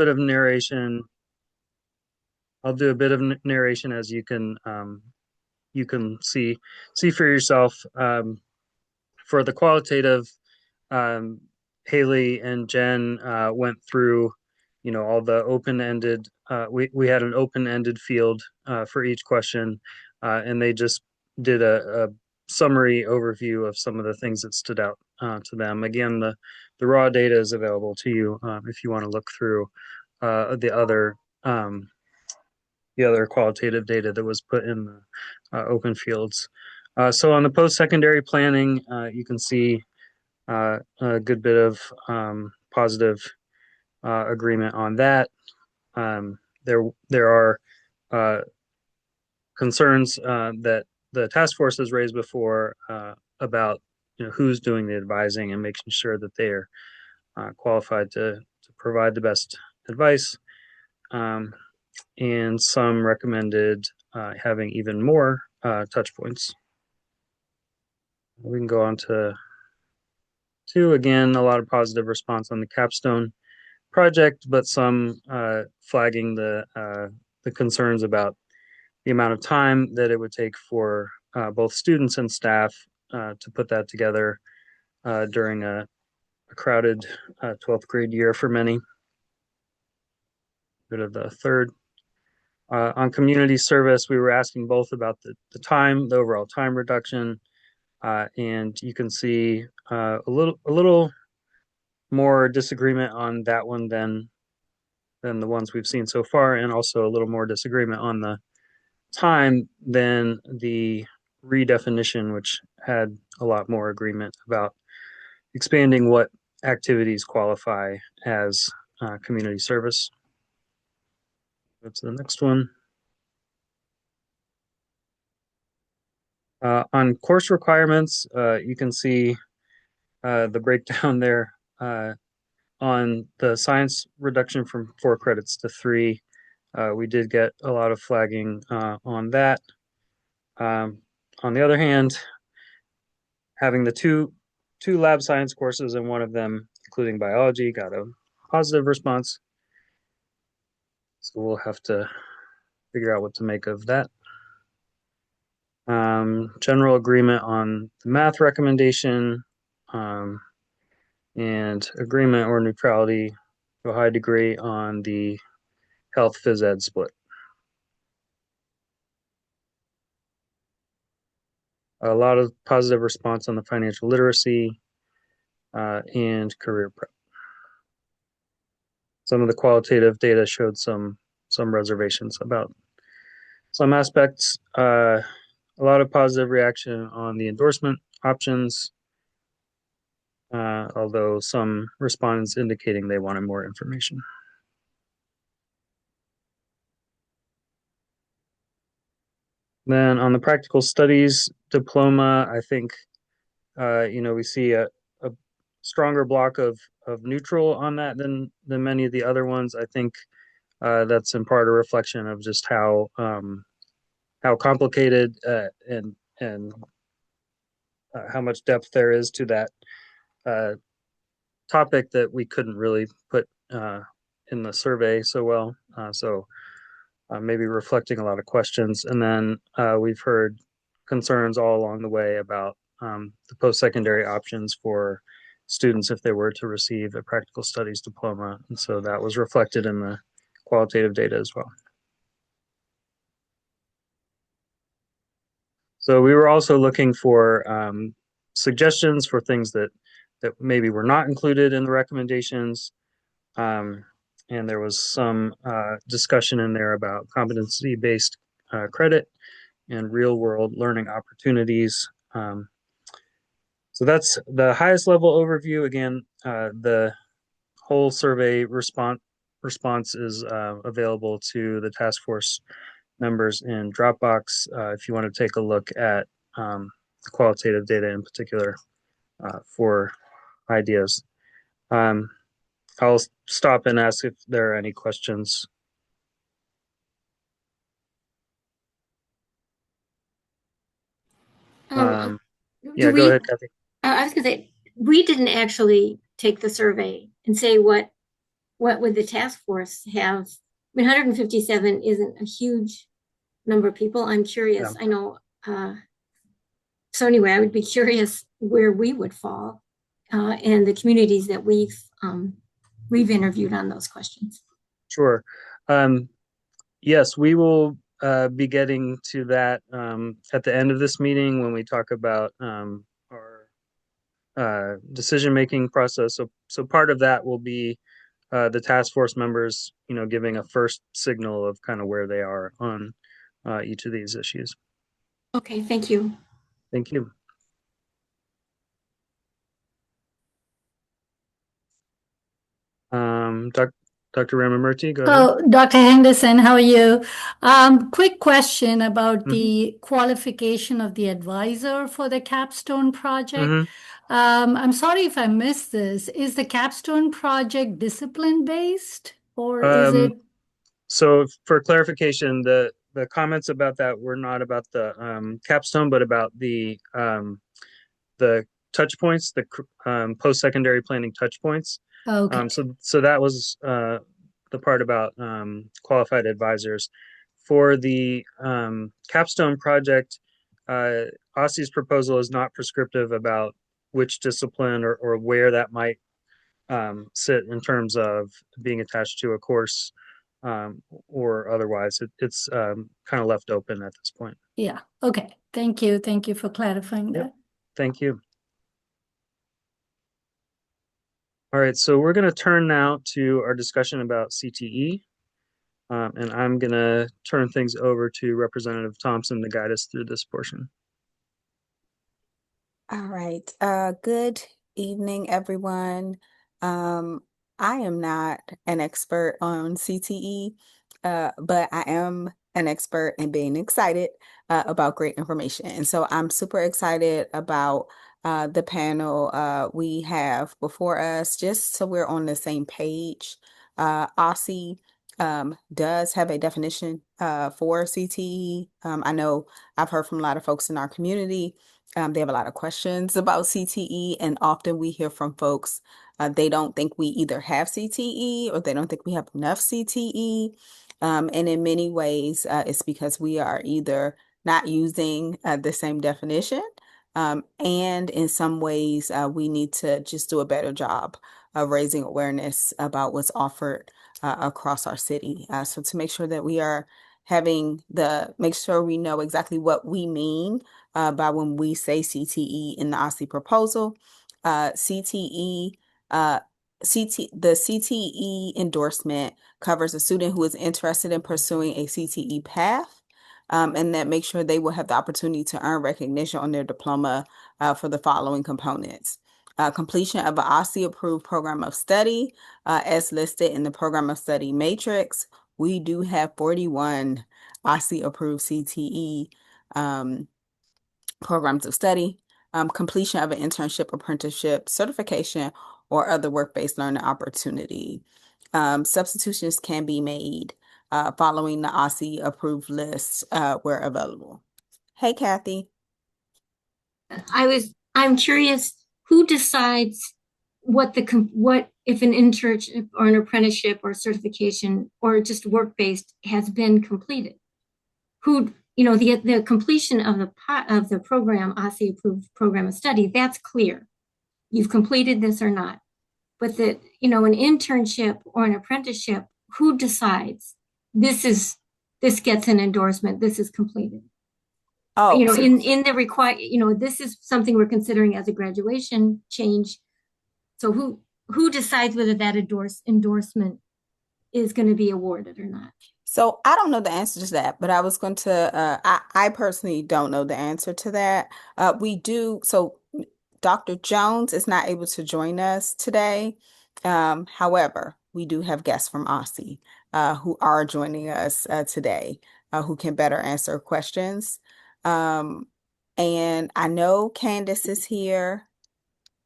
bit of narration. I'll do a bit of narration as you can see for yourself. For the qualitative, um, Haley and Jen went through, all the open-ended. We had an open-ended field for each question, and they just did a summary overview of some of the things that stood out to them. Again, the raw data is available to you if you want to look through uh, the other um, the other qualitative data that was put in the open fields. So on the post-secondary planning, you can see a good bit of positive agreement on that. There are uh, concerns that the task force has raised before about who's doing the advising and making sure that they are qualified to provide the best advice. And some recommended having even more touch points. We can go on to two. Again, a lot of positive response on the capstone project, but some flagging the concerns about the amount of time that it would take for both students and staff to put that together during a crowded 12th grade year for many. Go to the third. On community service, we were asking both about the overall time reduction, and you can see a little more disagreement on that one than the ones we've seen so far, and also a little more disagreement on the time than the redefinition, which had a lot more agreement about expanding what activities qualify as community service. Go to the next one. On course requirements, you can see the breakdown there on the science reduction from 4 credits to 3. We did get a lot of flagging on that. On the other hand, having the two lab science courses and one of them, including biology, got a positive response. So we'll have to figure out what to make of that. General agreement on the math recommendation, and agreement or neutrality to a high degree on the health phys ed split. A lot of positive response on the financial literacy and career prep. Some of the qualitative data showed some reservations about some aspects. A lot of positive reaction on the endorsement options, although some respondents indicating they wanted more information. Then on the practical studies diploma, I think we see a stronger block of neutral on that than many of the other ones. I think that's in part a reflection of just how complicated and how much depth there is to that topic that we couldn't really put in the survey so well. So maybe reflecting a lot of questions. And then we've heard concerns all along the way about the post-secondary options for students if they were to receive a practical studies diploma. And so that was reflected in the qualitative data as well. So we were also looking for suggestions for things that maybe were not included in the recommendations. And there was some discussion in there about competency-based credit and real-world learning opportunities. So that's the highest level overview. Again, the whole survey response is available to the task force members in Dropbox if you want to take a look at the qualitative data in particular for ideas. I'll stop and ask if there are any questions. Yeah, go ahead, Kathy. I was going to say, we didn't actually take the survey and say what what would the task force have? I mean, 157 isn't a huge number of people. I'm Yeah, curious. I know. So anyway, I would be curious where we would fall and the communities that we've interviewed on those questions. sure. Um, yes, we will be getting to that at the end of this meeting when we talk about our decision-making process. So part of that will be the task force members, giving a first signal of kind of where they are on each of these issues. Okay, thank you. Thank you. Dr. Ramamurthy, go ahead. Oh, Dr. Henderson, how are you? Quick question about Hmm. the qualification of the advisor for the capstone project. Hmm. I'm sorry if I missed this. Is the capstone project discipline based or is Um, it? so for clarification, the comments about that were not about the capstone, but about the touch points, the post-secondary planning touch points. Okay. So that was the part about qualified advisors. For the capstone project, OSSI's proposal is not prescriptive about which discipline or where that might sit in terms of being attached to a course or otherwise. It's kind of left open at this point. Yeah. Okay. Thank you. Thank you for clarifying Yep. that. Thank you. All right, so we're going to turn now to our discussion about CTE, and I'm going to turn things over to Representative Thompson to guide us through this portion. All right. Good evening, everyone. Um, I am not an expert on CTE, but I am an expert in being excited about great information. And so I'm super excited about the panel we have before us, just so we're on the same page. OSSI does have a definition for CTE. I know I've heard from a lot of folks in our community. They have a lot of questions about CTE, and often we hear from folks they don't think we either have CTE or they don't think we have enough CTE. And in many ways, it's because we are either not using the same definition, and in some ways, we need to just do a better job of raising awareness about what's offered across our city. So to make sure that we are make sure we know exactly what we mean by when we say CTE in the OSSI proposal. CTE, the CTE endorsement covers a student who is interested in pursuing a CTE path, and that makes sure they will have the opportunity to earn recognition on their diploma for the following components. Completion of an OSSI approved program of study as listed in the program of study matrix. We do have 41 OSSI approved CTE programs of study, completion of an internship, apprenticeship, certification, or other work-based learning opportunity. Substitutions can be made following the OSSI approved list where available. Hey, Kathy. I'm curious who decides what if an internship or an apprenticeship or certification or just work-based has been completed. Who, the completion of the program, OSSI approved program of study, that's clear. You've completed this or not. But an internship or an apprenticeship, who decides this gets an endorsement, this is completed? Oh, so In the require, this is something we're considering as a graduation change. So who decides whether that endorsement is going to be awarded or not? So I don't know the answer to that, but I was going to, I personally don't know the answer to that. We do, so Dr. Jones is not able to join us today. However, we do have guests from OSSI who are joining us today who can better answer questions. Um, and I know Candace is here.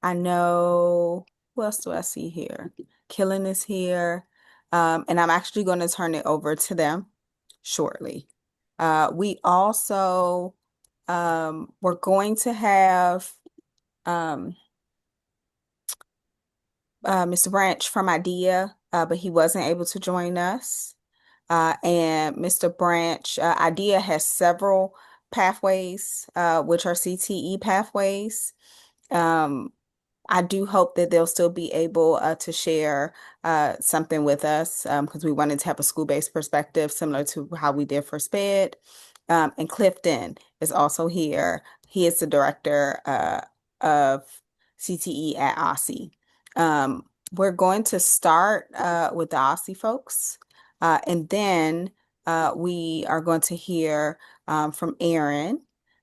I know, who else do I see here? Killen is here. And I'm actually going to turn it over to them shortly. We also, we're going to have um, Mr. Branch from IDEA but he wasn't able to join us. And Mr. Branch, IDEA has several pathways, which are CTE pathways. Um, I do hope that they'll still be able to share something with us because we wanted to have a school-based perspective similar to how we did for SPED. And Clifton is also here. He is the director of CTE at OSSI. We're going to start with the OSSI folks, and then we are going to hear from Aaron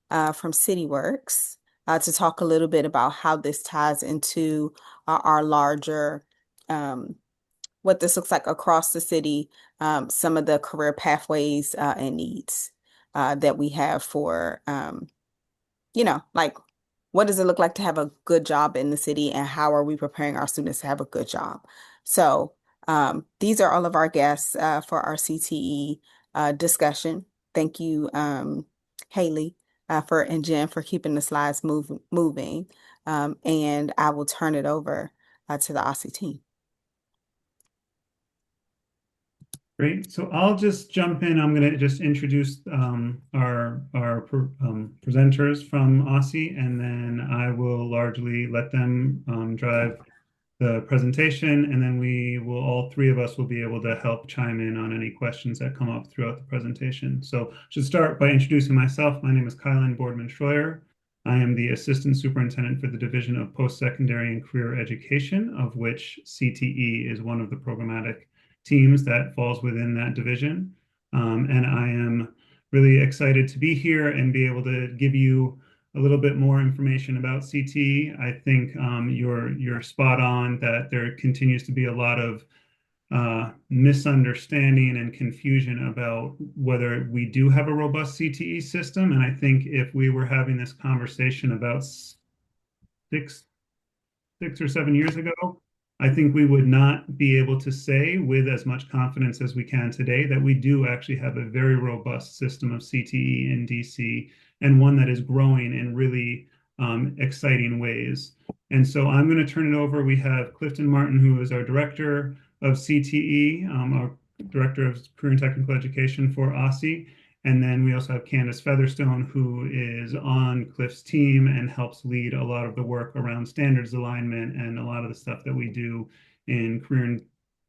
from CityWorks to talk a little bit about how this ties into our larger, what this looks like across the city, some of the career pathways and needs that we have for, like what does it look like to have a good job in the city and how are we preparing our students to have a good job? So these are all of our guests for our CTE discussion. Thank you, Haley and Jen for keeping the slides moving. And I will turn it over to the Aussie team. Great. So I'll just jump in. I'm going to just introduce our presenters from Aussie, and then I will largely let them drive the presentation, and then all three of us will be able to help chime in on any questions that come up throughout the presentation. So I should start by introducing myself. My name is Kylan Boardman-Schroyer. I am the Assistant Superintendent for the Division of Post-Secondary and Career Education, of which CTE is one of the programmatic teams that falls within that division. And I am really excited to be here and be able to give you a little bit more information about CT. I think you're spot on that there continues to be a lot of misunderstanding and confusion about whether we do have a robust CTE system. And I think if we were having this conversation about six or 7 years ago, I think we would not be able to say with as much confidence as we can today that we do actually have a very robust system of CTE in DC and one that is growing in really exciting ways. And so I'm going to turn it over. We have Clifton Martin, who is our director of CTE, our director of career and technical education for OSSI. And then we also have Candace Featherstone, who is on Cliff's team and helps lead a lot of the work around standards alignment and a lot of the stuff that we do in career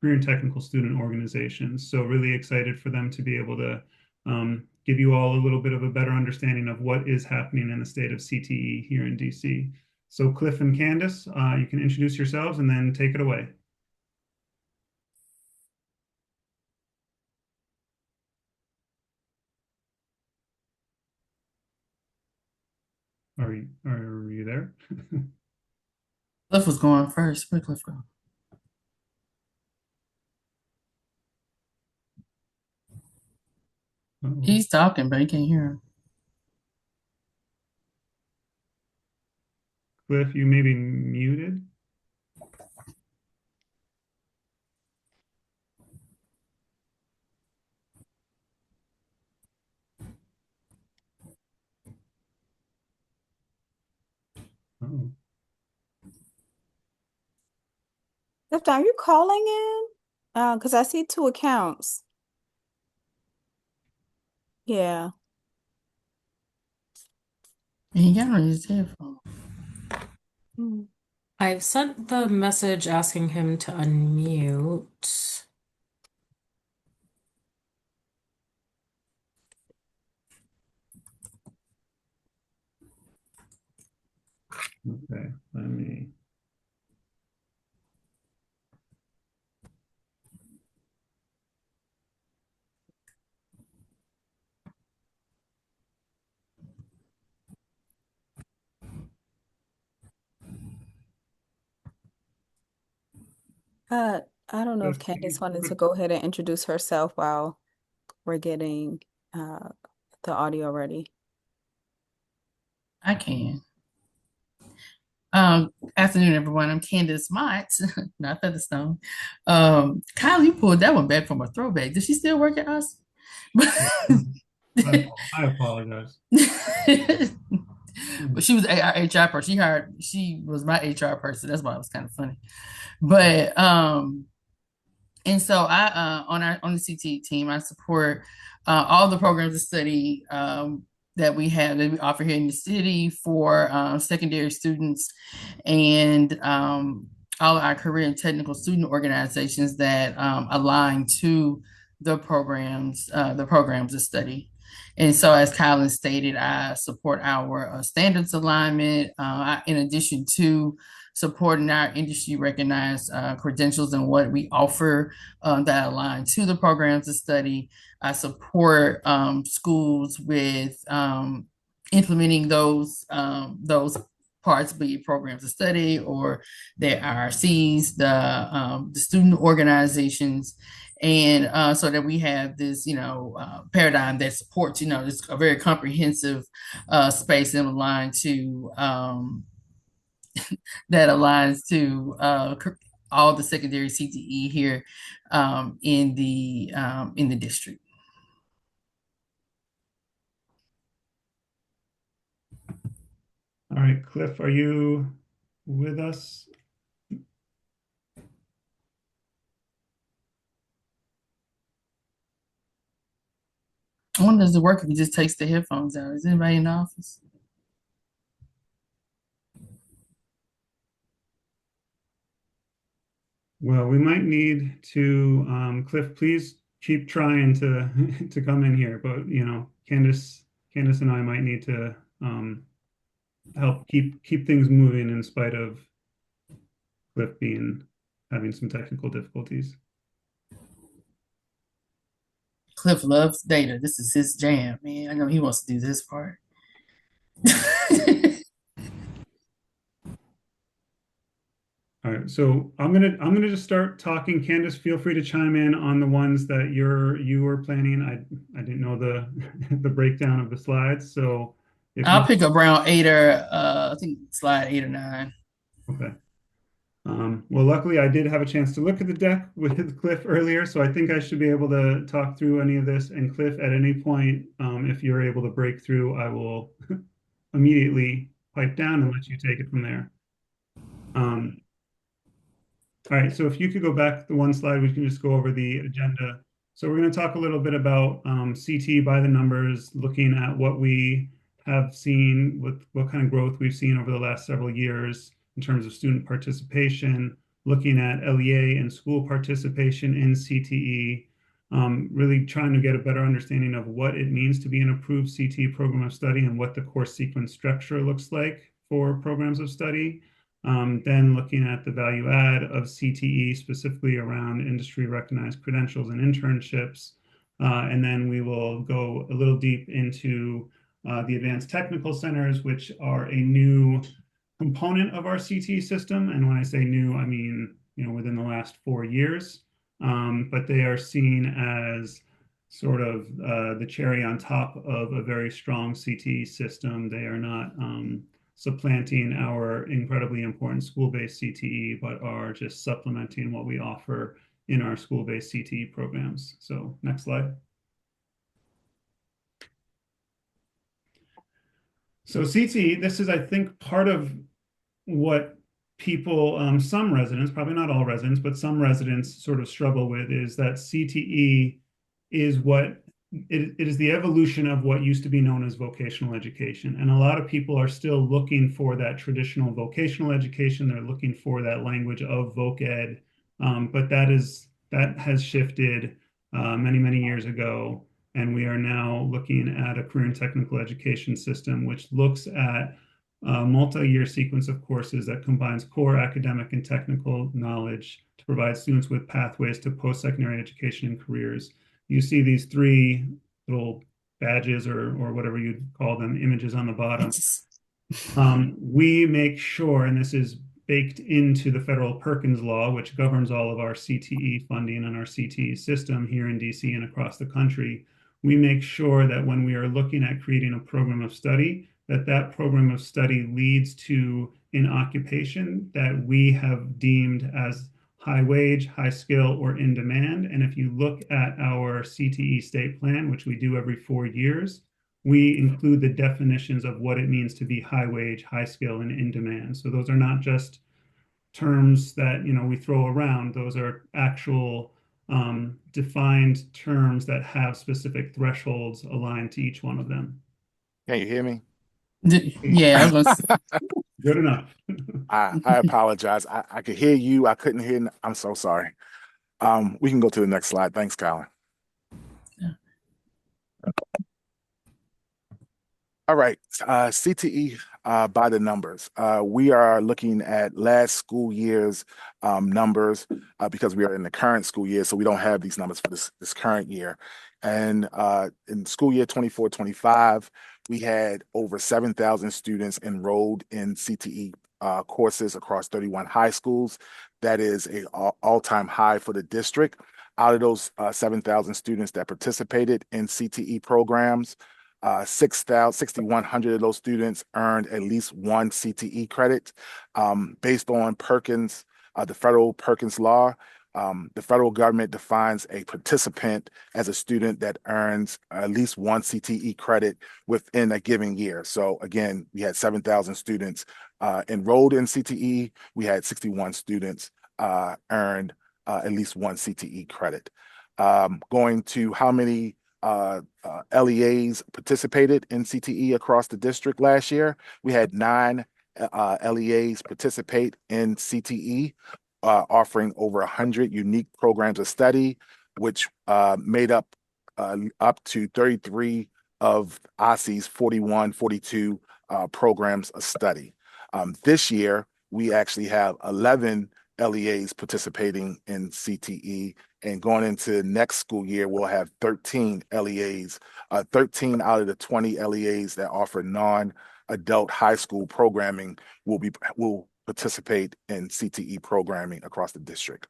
and technical student organizations. So really excited for them to be able to give you all a little bit of a better understanding of what is happening in the state of CTE here in DC. So Cliff and Candace, you can introduce yourselves and then take it away. Are you there? Cliff was going first. Where'd Cliff go? Uh-oh. He's talking, but he can't hear him. Cliff, you may be muted. Uh-oh. Clifton, are you calling in? Because I see two accounts. Yeah. And he got on his headphone. Mm. I've sent the message asking him to unmute. Okay, let me. I don't know if Candace wanted to go ahead and introduce herself while we're getting the audio ready. I can. Afternoon, everyone. I'm Candace Mott, not Featherstone. Kyle, you pulled that one back from a throwback. Does she still work at us? I apologize. But she was our HR person. She was my HR person. That's why it was kind of funny. But And so I on the CT team, I support all the programs of study that we have that we offer here in the city for secondary students and all our career and technical student organizations that align to the programs of study. And so, as Colin stated, I support our standards alignment in addition to supporting our industry recognized credentials and what we offer that align to the programs of study. I support schools with implementing those parts, be it programs of study or their IRCs, the student organizations, and so that we have this, paradigm that supports, this a very comprehensive space and aligned to that aligns to all the secondary CTE here in the district. All right, Cliff, are you with us? I wonder does it work if he just takes the headphones out? Is anybody in the office? Well, we might need to, Cliff, please keep trying to to come in here, but Candace and I might need to help keep things moving in spite of Cliff having some technical difficulties. Cliff loves data. This is his jam, man. I know he wants to do this part. All right, so I'm gonna just start talking. Candace, feel free to chime in on the ones that you were planning. I didn't know the the breakdown of the slides, so if I'll you pick up around 8 or I think slide 8 or 9. okay. Well, luckily I did have a chance to look at the deck with Cliff earlier, so I think I should be able to talk through any of this. And Cliff, at any point, if you're able to break through, I will immediately pipe down and let you take it from there. All right, so if you could go back the one slide, we can just go over the agenda. So we're going to talk a little bit about CT by the numbers, looking at what we have seen, what kind of growth we've seen over the last several years in terms of student participation, looking at LEA and school participation in CTE, really trying to get a better understanding of what it means to be an approved CTE program of study and what the course sequence structure looks like for programs of study. Then looking at the value add of CTE, specifically around industry recognized credentials and internships. And then we will go a little deep into the advanced technical centers, which are a new component of our CTE system. And when I say new, I mean, within the last 4 years. But they are seen as sort of the cherry on top of a very strong CTE system. They are not supplanting our incredibly important school-based CTE, but are just supplementing what we offer in our school-based CTE programs. So next slide. So CTE, this is, I think, part of what people, some residents, probably not all residents, but some residents sort of struggle with is that CTE is it is the evolution of what used to be known as vocational education. And a lot of people are still looking for that traditional vocational education. They're looking for that language of voc ed. But that has shifted many, many years ago. And we are now looking at a career and technical education system, which looks at a multi-year sequence of courses that combines core academic and technical knowledge to provide students with pathways to post-secondary education and careers. You see these 3 little badges or whatever you'd call them, images on the bottom. We make sure, and this is baked into the federal Perkins law, which governs all of our CTE funding and our CTE system here in DC and across the country. We make sure that when we are looking at creating a program of study, that program of study leads to an occupation that we have deemed as high wage, high skill, or in demand. And if you look at our CTE state plan, which we do every 4 years, we include the definitions of what it means to be high wage, high skill, and in demand. So those are not just terms that we throw around. Those are actual defined terms that have specific thresholds aligned to each one of them. Can you hear me? Yeah, I was gonna say, Good enough. I apologize. I could hear you. I couldn't hear. I'm so sorry. We can go to the next slide. Thanks, Colin. All right, CTE by the numbers. We are looking at last school year's numbers because we are in the current school year, so we don't have these numbers for this current year. And in school year 24-25, we had over 7,000 students enrolled in CTE courses across 31 high schools. That is a all-time high for the district. Out of those 7,000 students that participated in CTE programs, 6,100 of those students earned at least one CTE credit. Based on Perkins, the federal Perkins law, the federal government defines a participant as a student that earns at least one CTE credit within a given year. So again, we had 7,000 students enrolled in CTE. We had 61 students earned at least one CTE credit. Going to how many LEAs participated in CTE across the district last year. We had 9 LEAs participate in CTE, offering over 100 unique programs of study, which made up to 33 of OSCE's 41, 42 programs of study. This year, we actually have 11 LEAs participating in CTE, and going into next school year, we'll have 13 LEAs. 13 out of the 20 LEAs that offer non-adult high school programming will participate in CTE programming across the district.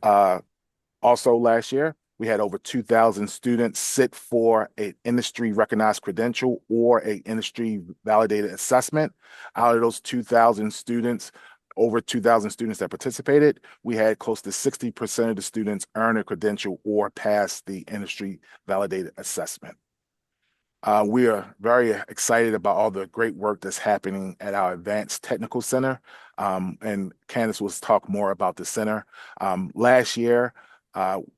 Also last year, we had over 2,000 students sit for an industry recognized credential or an industry validated assessment. Out of those 2,000 students, over 2,000 students that participated, we had close to 60% of the students earn a credential or pass the industry validated assessment. We are very excited about all the great work that's happening at our Advanced Technical Center. And Candace will talk more about the center. Last year,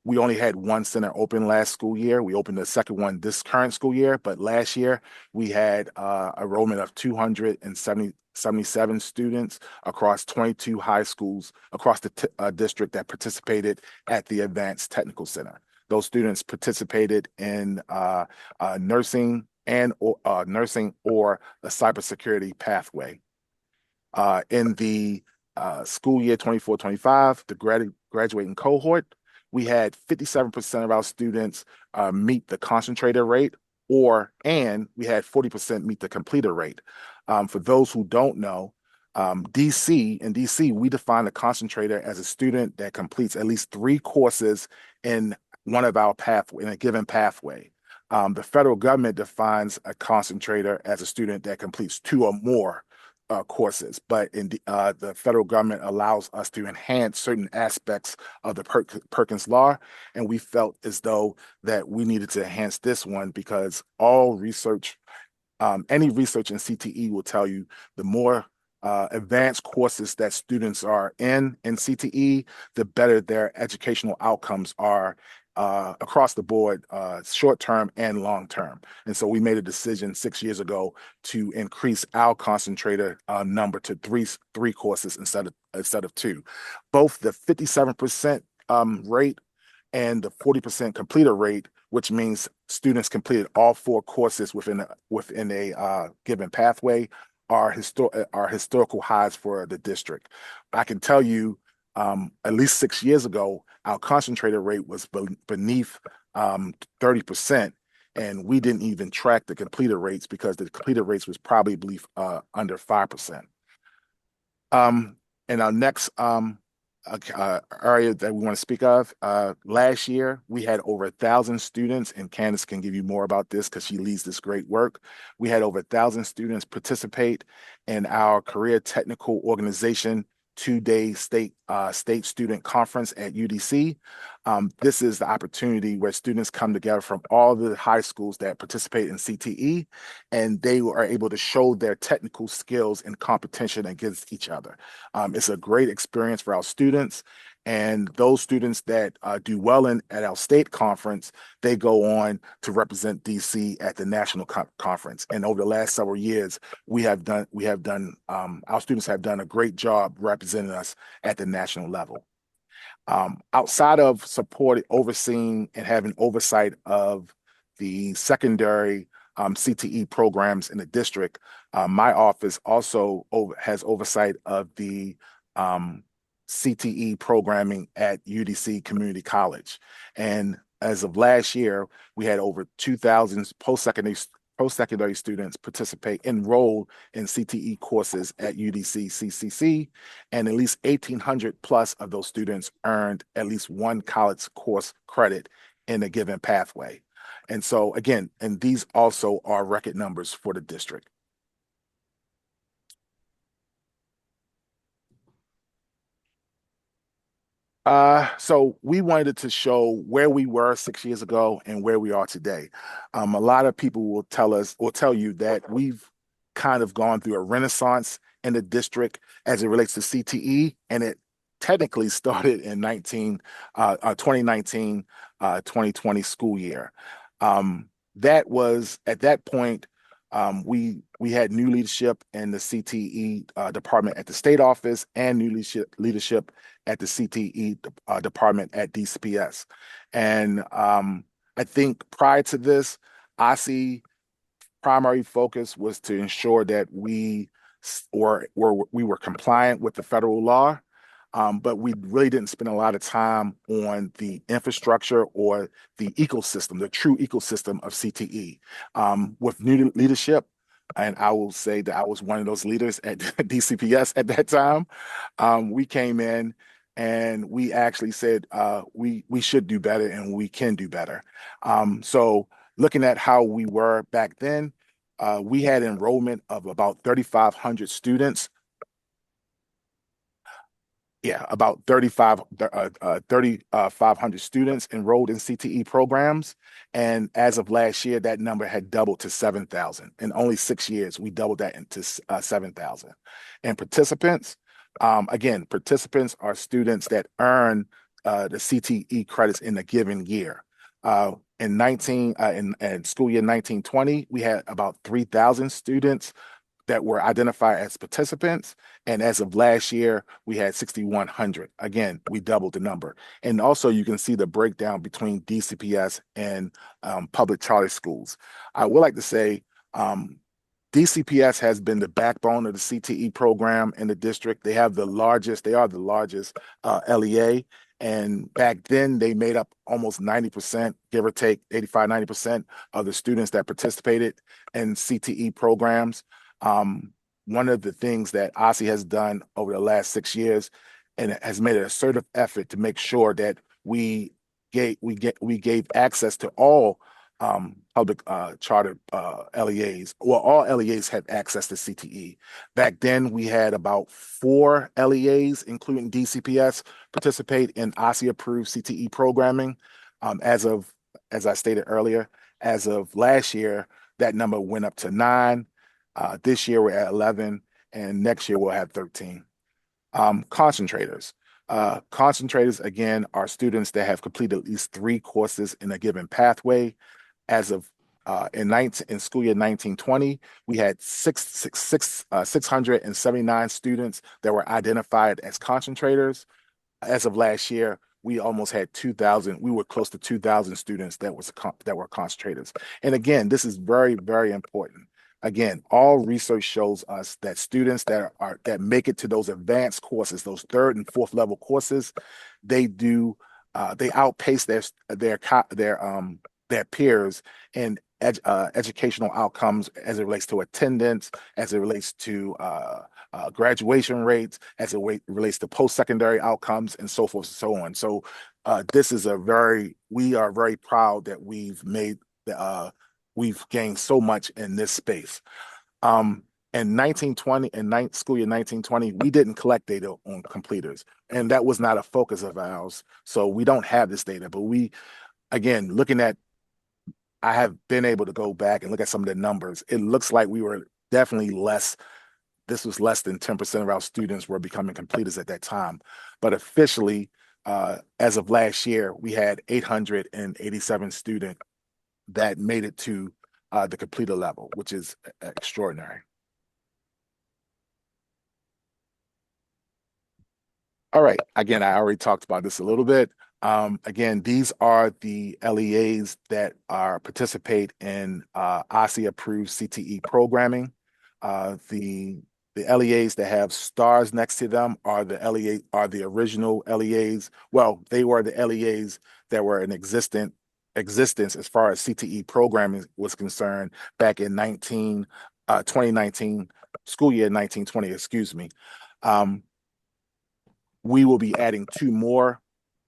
we only had one center open last school year. We opened the second one this current school year, but last year we had enrollment of 277 students across 22 high schools across the district that participated at the Advanced Technical Center. Those students participated in nursing or a cybersecurity pathway. In the school year 24-25, the graduating cohort, we had 57% of our students meet the concentrator rate, and we had 40% meet the completer rate. For those who don't know, in DC, we define a concentrator as a student that completes at least 3 courses in one of our in a given pathway. The federal government defines a concentrator as a student that completes 2 or more courses, but the federal government allows us to enhance certain aspects of the Perkins law, and we felt as though that we needed to enhance this one because all research, any research in CTE will tell you the more advanced courses that students are in CTE, the better their educational outcomes are across the board, short term and long term. And so we made a decision 6 years ago to increase our concentrator number to three courses instead of 2. Both the 57% rate and the 40% completer rate, which means students completed all 4 courses within a given pathway, are historical highs for the district. I can tell you, at least 6 years ago, our concentrator rate was beneath 30%, and we didn't even track the completer rates because the completer rates was probably under 5%. And our next area that we want to speak of, last year we had over 1,000 students, and Candace can give you more about this because she leads this great work. We had over 1,000 students participate in our career technical organization 2-day state student conference at UDC. This is the opportunity where students come together from all the high schools that participate in CTE, and they are able to show their technical skills in competition against each other. It's a great experience for our students, And those students that do well at our state conference, they go on to represent DC at the national conference. And over the last several years, our students have done a great job representing us at the national level. Outside of overseeing and having oversight of the secondary CTE programs in the district, my office also has oversight of the CTE programming at UDC Community College. And as of last year, we had over 2,000 post-secondary students enrolled in CTE courses at UDC CCC, and at least 1,800 plus of those students earned at least one college course credit in a given pathway. And so again, and these also are record numbers for the district. So we wanted to show where we were 6 years ago and where we are today. A lot of people will tell you that we've kind of gone through a renaissance in the district as it relates to CTE, and it technically started in 2019, 2020 school year. That was at that point, we had new leadership in the CTE department at the state office and new leadership at the CTE department at DCPS. And I think prior to this, OSSE primary focus was to ensure that we were compliant with the federal law. But we really didn't spend a lot of time on the infrastructure or the ecosystem, the true ecosystem of CTE. With new leadership, and I will say that I was one of those leaders at DCPS at that time, we came in and we actually said we should do better and we can do better. So looking at how we were back then, we had enrollment of about 3,500 students. Yeah, about 3,500 students enrolled in CTE programs. And as of last year, that number had doubled to 7,000. In only 6 years, we doubled that into 7,000. And participants, again, participants are students that earn the CTE credits in a given year. In school year 1920, we had about 3,000 students that were identified as participants. And as of last year, we had 6,100. Again, we doubled the number. And also you can see the breakdown between DCPS and public charter schools. I would like to say DCPS has been the backbone of the CTE program in the district. They are the largest LEA. And back then they made up almost 90%, give or take 85, 90% of the students that participated in CTE programs. One of the things that OSSE has done over the last 6 years, and it has made an assertive effort to make sure that we gave access to all public charter LEAs. Well, all LEAs have access to CTE. Back then, we had about 4 LEAs, including DCPS, participate in OSSE-approved CTE programming. As I stated earlier, as of last year, that number went up to 9. This year we're at 11, and next year we'll have 13. Concentrators. Concentrators, again, are students that have completed at least 3 courses in a given pathway. As of in school year 1920, we had 679 students that were identified as concentrators. As of last year, we almost had 2,000. We were close to 2,000 students that were concentrators. And again, this is very, very important. Again, all research shows us that students that make it to those advanced courses, those 3rd and 4th level courses, they outpace their peers in educational outcomes as it relates to attendance, as it relates to graduation rates, as it relates to post-secondary outcomes, and so forth and so on. So we are very proud that we've gained so much in this space. In school year 1920, we didn't collect data on completers, and that was not a focus of ours. So we don't have this data, but I have been able to go back and look at some of the numbers. It looks like we were definitely less. This was less than 10% of our students were becoming completers at that time. But officially, as of last year, we had 887 students that made it to the completer level, which is extraordinary. All right. Again, I already talked about this a little bit. Again, these are the LEAs that participate in OSSI approved CTE programming. The LEAs that have stars next to them are the original LEAs. Well, they were the LEAs that were in existence as far as CTE programming was concerned back in 2019, school year 1920, excuse me. We will be adding 2 more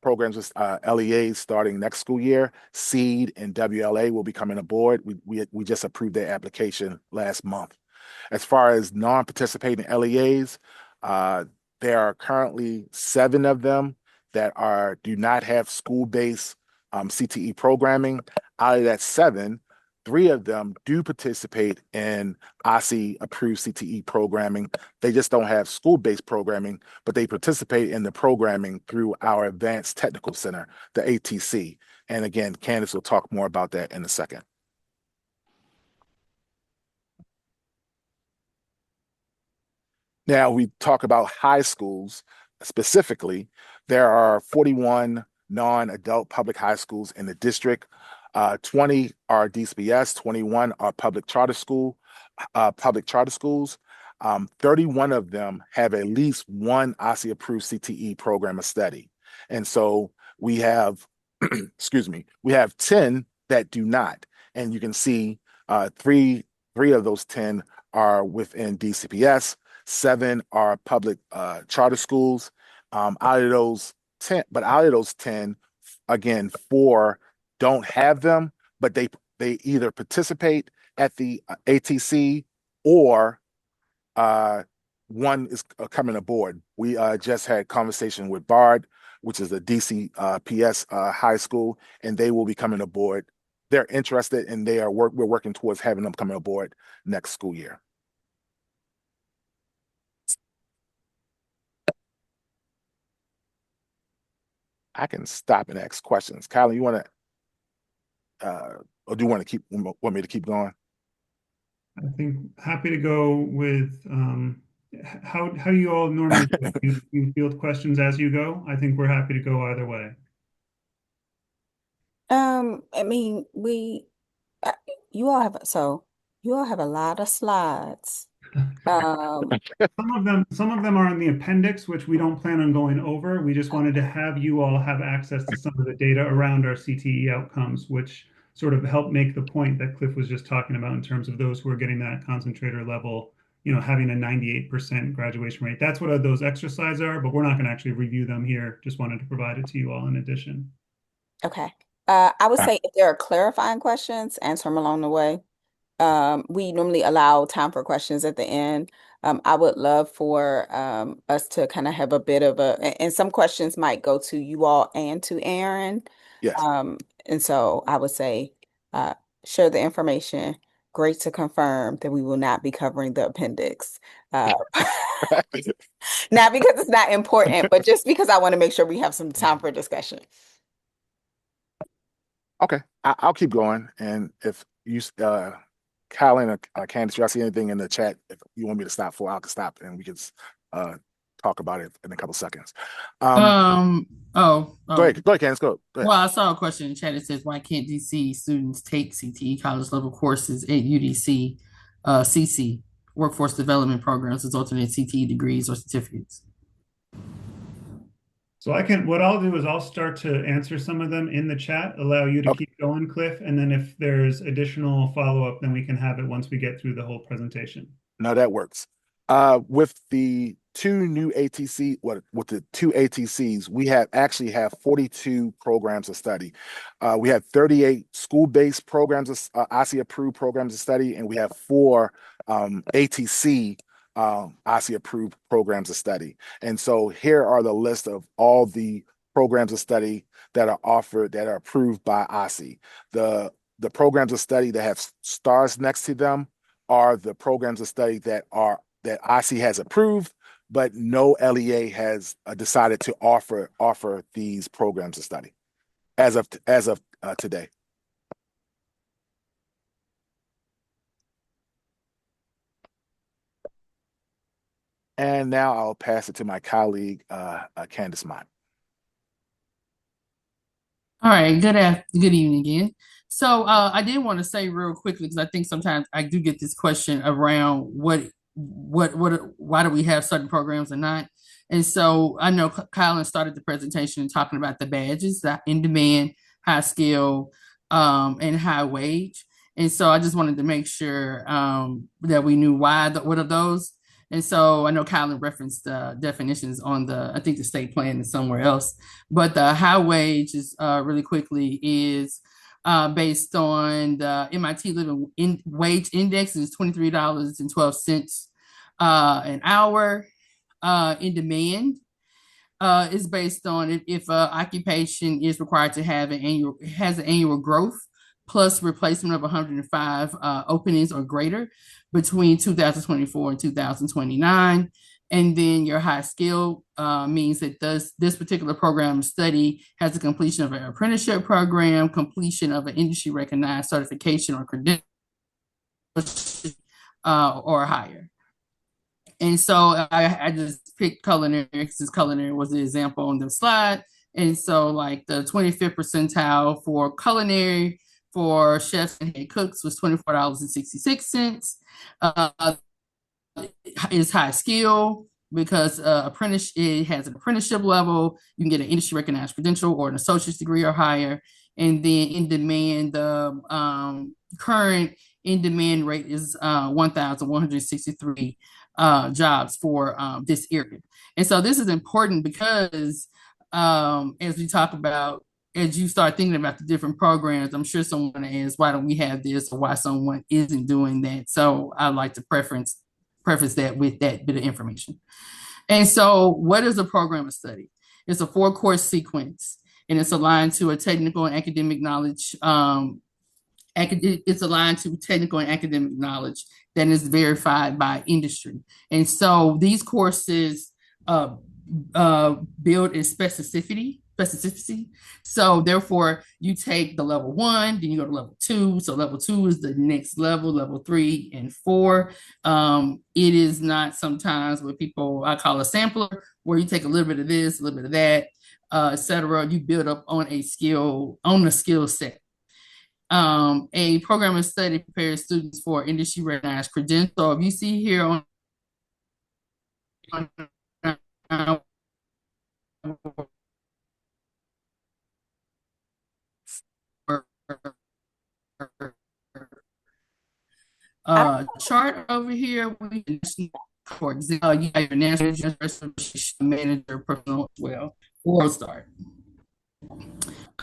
programs with LEAs starting next school year. SEED and WLA will be coming aboard. We just approved their application last month. As far as non-participating LEAs, there are currently 7 of them that do not have school-based CTE programming. Out of that 7, 3 of them do participate in OSSI approved CTE programming. They just don't have school-based programming, but they participate in the programming through our Advanced Technical Center, the ATC. And again, Candace will talk more about that in a second. Now we talk about high schools specifically. There are 41 non-adult public high schools in the district. 20 are DCPS, 21 are public charter schools. 31 of them have at least one OSSI approved CTE program of study. And so we have, excuse me, we have 10 that do not. And you can see three of those 10 are within DCPS. 7 are public charter schools. Out of those 10, again, 4 don't have them, but they either participate at the ATC or one is coming aboard. We just had conversation with Bard, which is a DCPS high school, and they will be coming aboard. They're interested, and we're working towards having them coming aboard next school year. I can stop and ask questions. Kylie, you want to, or do you want me to keep going? I think happy to go with how do you all normally do? You field questions as you go? I think we're happy to go either way. I mean, you all have a lot of slides. Some of them are in the appendix, which we don't plan on going over. We just wanted to have you all have access to some of the data around our CTE outcomes, which sort of help make the point that Cliff was just talking about in terms of those who are getting that concentrator level, having a 98% graduation rate. That's what those extra slides are, but we're not going to actually review them here. Just wanted to provide it to you all in addition. Okay. I would say if there are clarifying questions, answer them along the way. We normally allow time for questions at the end. I would love for us to kind of have a bit of and some questions might go to you all and to Aaron. Yes. And so I would say share the information. Great to confirm that we will not be covering the appendix. Not because it's not important, but just because I want to make sure we have some time for discussion. Okay, I'll keep going. And if you, Colin or Candace, y'all see anything in the chat, if you want me to stop I can stop and we can talk about it in a couple seconds. Go ahead, Candace, go ahead. Well, I saw a question in the chat that says, why can't DC students take CTE college level courses at UDC, CC, workforce development programs, resulting in CTE degrees or certificates? So what I'll do is I'll start to answer some of them in the chat, allow you to keep going, Cliff, and then if there's additional follow-up, then we can have it once we get through the whole presentation. No, that works. With the 2 new ATC, with the 2 ATCs, we actually have 42 programs of study. We have 38 school-based programs, OSSI approved programs of study, and we have 4 ATC OSSI approved programs of study. And so here are the list of all the programs of study that are offered, that are approved by OSSI. The programs of study that have stars next to them are the programs of study that OSSI has approved, but no LEA has decided to offer these programs of study as of today. And now I'll pass it to my colleague, Candace Mott. All right, good evening again. So I did want to say real quickly, because I think sometimes I do get this question around why do we have certain programs or not? And so I know Kylan started the presentation talking about the badges, the in demand, high skill, and high wage. And so I just wanted to make sure that we knew what are those. And so I know Kylan referenced the definitions on I think the state plan is somewhere else. But the high wage is really quickly is based on the MIT Living Wage Index is $23.12 an hour. In demand is based on if occupation is required to have has an annual growth plus replacement of 105 openings or greater between 2024 and 2029. And then your high skill means that this particular program study has the completion of an apprenticeship program, completion of an industry recognized certification or credential or higher. And so I just picked culinary because culinary was the example on the slide. And so like the 25th percentile for culinary for chefs and head cooks was $24.66. Is high skill because it has an apprenticeship level. You can get an industry recognized credential or an associate's degree or higher. And then in demand, the current in demand rate is 1,163 jobs for this area. And so this is important because as we talk about, as you start thinking about the different programs, I'm sure someone asks, why don't we have this or why someone isn't doing that? So I'd like to preface that with that bit of information. And so what is a program of study? It's a 4-course sequence, and it's aligned to a technical and academic knowledge. It's aligned to technical and academic knowledge that is verified by industry. And so these courses build in specificity. So therefore, you take the level 1, then you go to level 2. So level 2 is the next level 3 and 4. It is not sometimes what I call a sampler, where you take a little bit of this, a little bit of that, etc. You build up on a skill set. A program of study prepares students for industry recognized credentials. So if you see here on chart over here, for example, you have your national manager, personal as well, or start.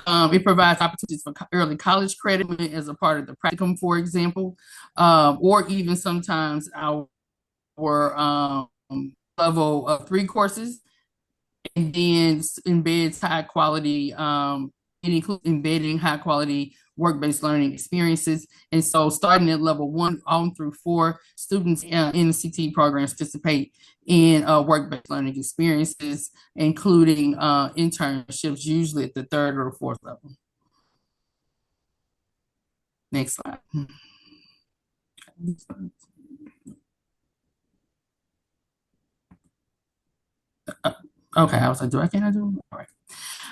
It provides opportunities for early college credit as a part of the practicum, for example, or even sometimes our level of 3 courses, and then embeds high quality, it includes embedding high quality work-based learning experiences. And so starting at level 1 on through 4, students in the CTE programs participate in work-based learning experiences, including internships, usually at the 3rd or 4th level. Next slide. Okay, I was like, can I do it?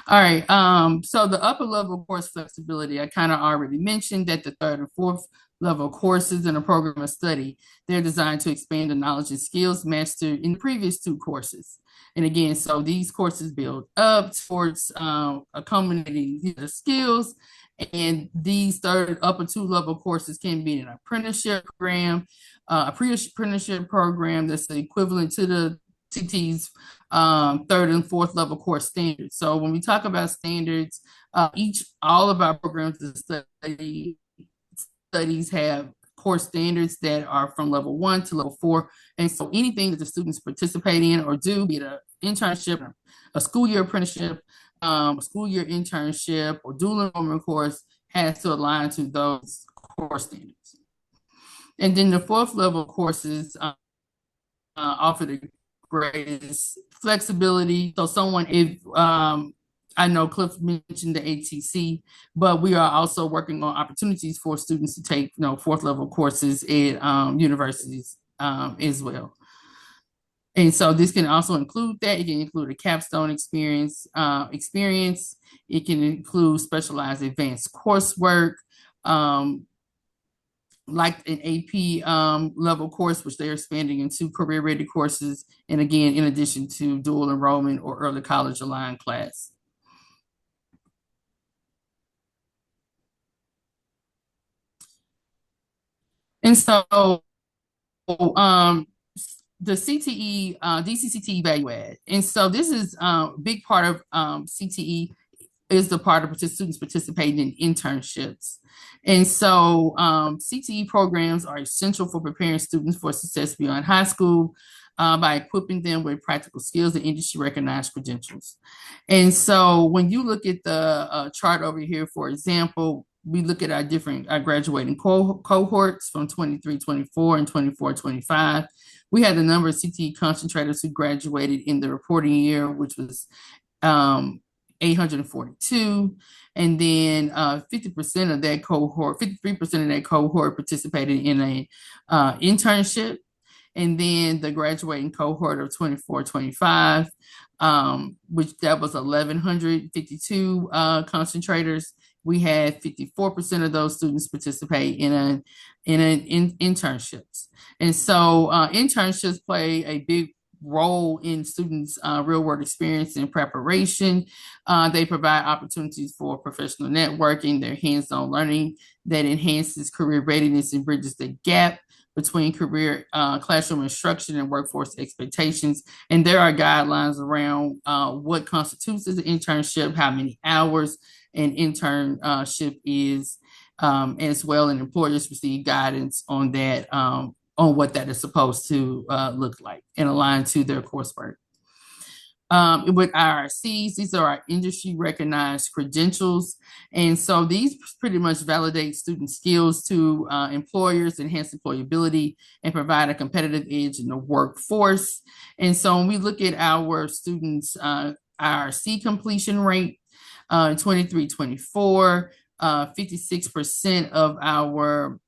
All right. So the upper level course flexibility, I kind of already mentioned that the 3rd and 4th level courses in a program of study, they're designed to expand the knowledge and skills mastered in the previous 2 courses. And again, so these courses build up towards accommodating the skills. And these upper 2 level courses can be an apprenticeship program, a pre-apprenticeship program that's the equivalent to the CT's 3rd and 4th level course standards. So when we talk about standards, all of our programs of studies have course standards that are from level 1 to level 4. And so anything that the students participate in or do, be it an internship, a school year apprenticeship, a school year internship, or dual enrollment course, has to align to those course standards. And then the 4th level courses offer the greatest flexibility. So someone, if I know Cliff mentioned the ATC, but we are also working on opportunities for students to take, fourth level courses at universities as well. And so this can also include that. It can include a capstone experience. It can include specialized advanced coursework, like an AP level course, which they're expanding into career ready courses. And again, in addition to dual enrollment or early college aligned class. And so the CTE, DCCT value add. And so this is a big part of CTE is the part of students participating in internships. And so CTE programs are essential for preparing students for success beyond high school by equipping them with practical skills and industry recognized credentials. And so when you look at the chart over here, for example, we look at our graduating cohorts from 23-24 and 24-25. We had the number of CTE concentrators who graduated in the reporting year, which was 842. And then 50% of that cohort, 53% of that cohort participated in a internship. And then the graduating cohort of 24-25, which that was 1,152 concentrators. We had 54% of those students participate in internships. And so internships play a big role in students' real world experience and preparation. They provide opportunities for professional networking, their hands-on learning that enhances career readiness and bridges the gap between career classroom instruction and workforce expectations. And there are guidelines around what constitutes as an internship, how many hours an internship is as well. And employers receive guidance on that, on what that is supposed to look like and align to their coursework. With IRCs, these are our industry recognized credentials. And so these pretty much validate student skills to employers, enhance employability, and provide a competitive edge in the workforce. And so when we look at our students' IRC completion rate, 23-24, 56% of our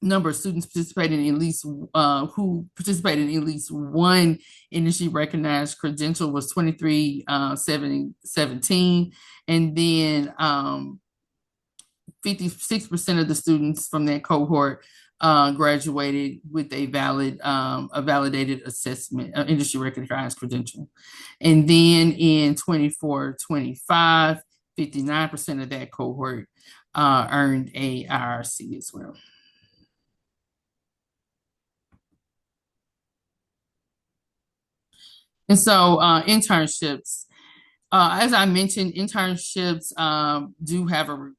number of students participating in at least who participated in at least one industry recognized credential was 23-17, and then 56% of the students from that cohort graduated with a validated assessment, industry recognized credential. And then in 24-25, 59% of that cohort earned a IRC as well. And so internships, as I mentioned, internships do have a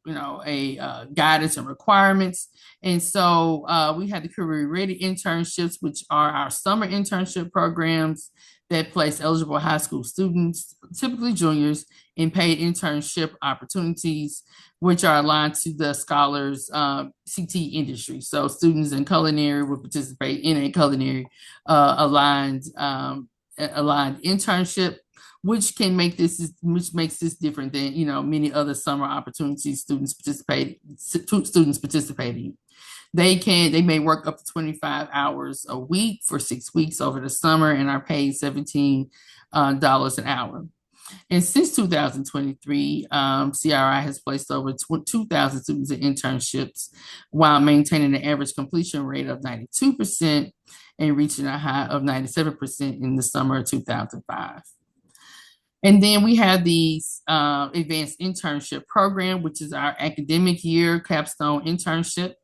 guidance and requirements. And so we have the career ready internships, which are our summer internship programs that place eligible high school students, typically juniors, in paid internship opportunities, which are aligned to the scholars CT industry. So students in culinary will participate in a culinary aligned internship, which makes this different than many other summer opportunities students participating. They may work up to 25 hours a week for 6 weeks over the summer and are paid $17 an hour. And since 2023, CRI has placed over 2,000 students in internships while maintaining an average completion rate of 92% and reaching a high of 97% in the summer of 2005. And then we have the advanced internship program, which is our academic year capstone internship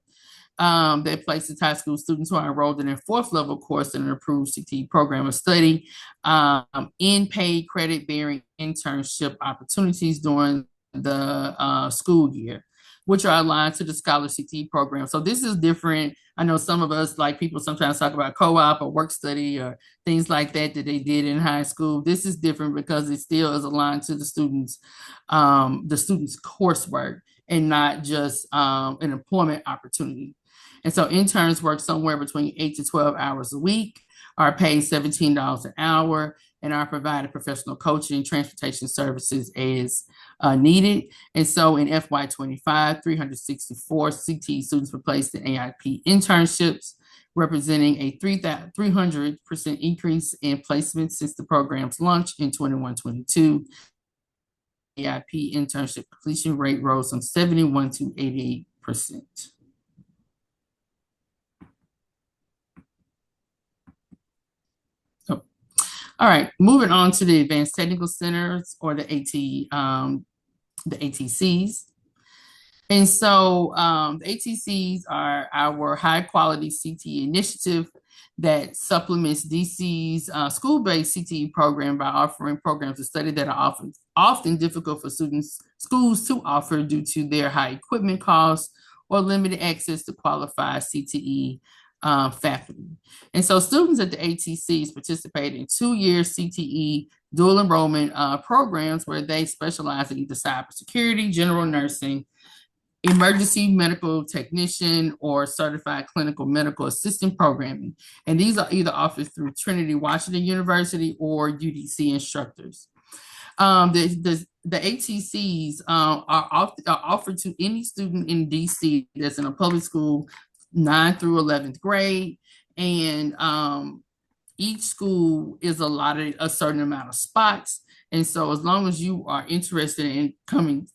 that places high school students who are enrolled in their fourth level course in an approved CTE program of study in paid credit bearing internship opportunities during the school year, which are aligned to the Scholar CTE program. So this is different. I know some of us, like people sometimes talk about co-op or work study or things like that they did in high school. This is different because it still is aligned to the students' coursework and not just an employment opportunity. And so interns work somewhere between 8 to 12 hours a week are paid $17 an hour and are provided professional coaching, transportation services as needed. And so in FY25, 364 CTE students were placed in AIP internships, representing a 300% increase in placements since the program's launch in 21-22. AIP internship completion rate rose from 71 to 88%. All right, moving on to the Advanced Technical Centers, or the ATCs. And so the ATCs are our high quality CTE initiative that supplements DC's school-based CTE program by offering programs of study that are often difficult for schools to offer due to their high equipment costs or limited access to qualified CTE faculty. And so students at the ATCs participate in 2-year CTE dual enrollment programs where they specialize in either cybersecurity, general nursing, emergency medical technician, or certified clinical medical assistant programming. And these are either offered through Trinity Washington University or UDC instructors. The ATCs are offered to any student in DC that's in a public school, 9th through 11th grade. And each school is allotted a certain amount of spots. And so as long as you are interested in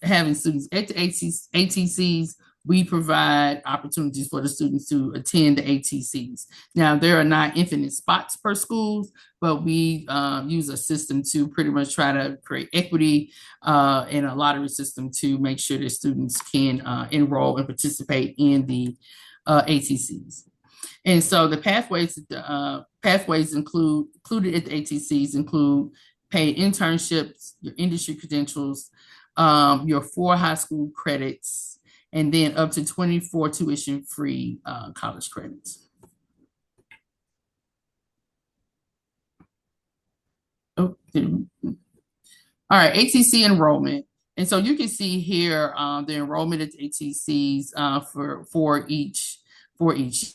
having students at the ATCs, we provide opportunities for the students to attend the ATCs. Now, there are not infinite spots per schools, but we use a system to pretty much try to create equity and a lottery system to make sure that students can enroll and participate in the ATCs. And so the pathways included at the ATCs include paid internships, your industry credentials, your 4 high school credits, and then up to 24 tuition-free college credits. Oh, all right, ATC enrollment. And so you can see here the enrollment at the ATCs for each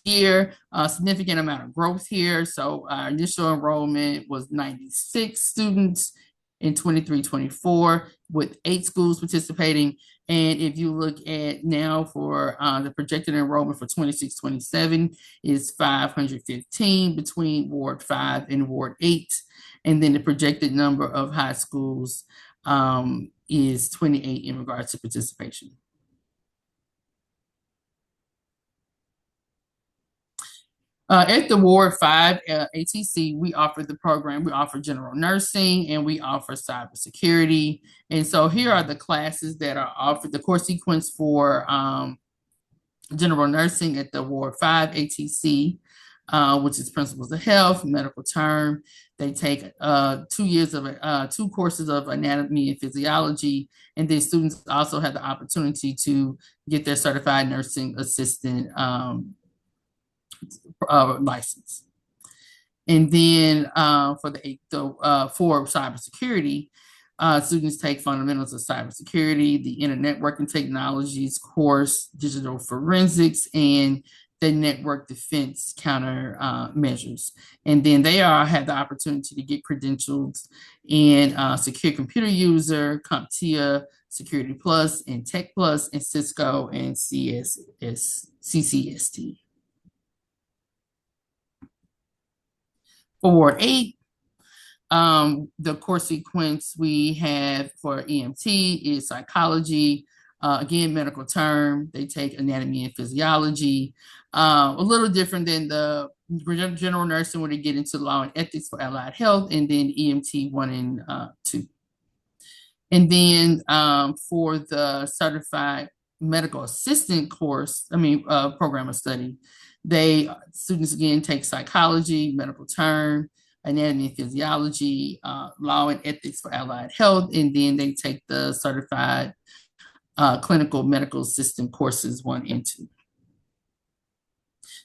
year, a significant amount of growth here. So our initial enrollment was 96 students in 23-24 with 8 schools participating. And if you look at now for the projected enrollment for 26-27 is 515 between Ward 5 and Ward 8. And then the projected number of high schools is 28 in regards to participation. At the Ward 5 ATC, we offer the program. We offer general nursing and we offer cybersecurity. And so here are the classes that are offered, the course sequence for general nursing at the Ward 5 ATC, which is Principles of Health, medical term. They take 2 courses of anatomy and physiology. And then students also have the opportunity to get their certified nursing assistant license. And then for cybersecurity, students take fundamentals of cybersecurity, the internet networking technologies course, digital forensics, and the network defense counter measures. And then they have the opportunity to get credentials in Secure Computer User, CompTIA, Security Plus, and Tech Plus, and Cisco and CCST. For Ward 8, the course sequence we have for EMT is psychology, again, medical term. They take anatomy and physiology, a little different than the general nursing where they get into law and ethics for allied health, and then EMT 1 and 2. And then for the certified medical assistant program of study, students again take psychology, medical term, anatomy and physiology, law and ethics for allied health, and then they take the certified clinical medical assistant courses 1 and 2.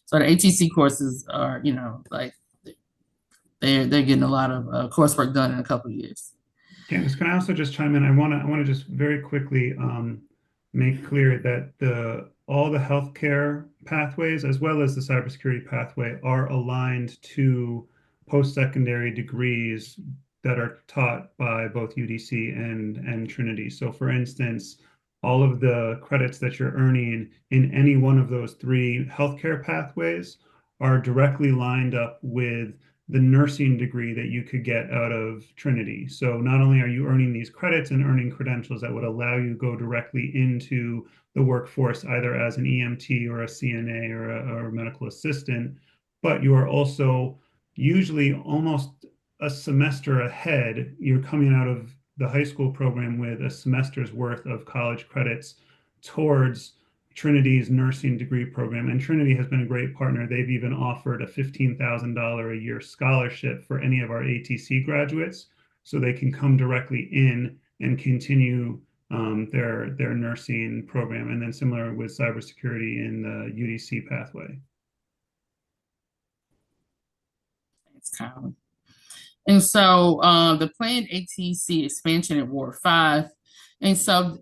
So the ATC courses are, they're getting a lot of coursework done in a couple of years. Candace, can I also just chime in? I want to just very quickly make clear that all the healthcare pathways as well as the cybersecurity pathway are aligned to post-secondary degrees that are taught by both UDC and Trinity. So for instance, all of the credits that you're earning in any one of those three healthcare pathways are directly lined up with the nursing degree that you could get out of Trinity. So not only are you earning these credits and earning credentials that would allow you to go directly into the workforce, either as an EMT or a CNA or a medical assistant, but you are also usually almost a semester ahead. You're coming out of the high school program with a semester's worth of college credits towards Trinity's nursing degree program. And Trinity has been a great partner. They've even offered a $15,000 a year scholarship for any of our ATC graduates so they can come directly in and continue their nursing program. And then similar with cybersecurity in the UDC pathway. Thanks, Colin. And so the planned ATC expansion at Ward 5. And so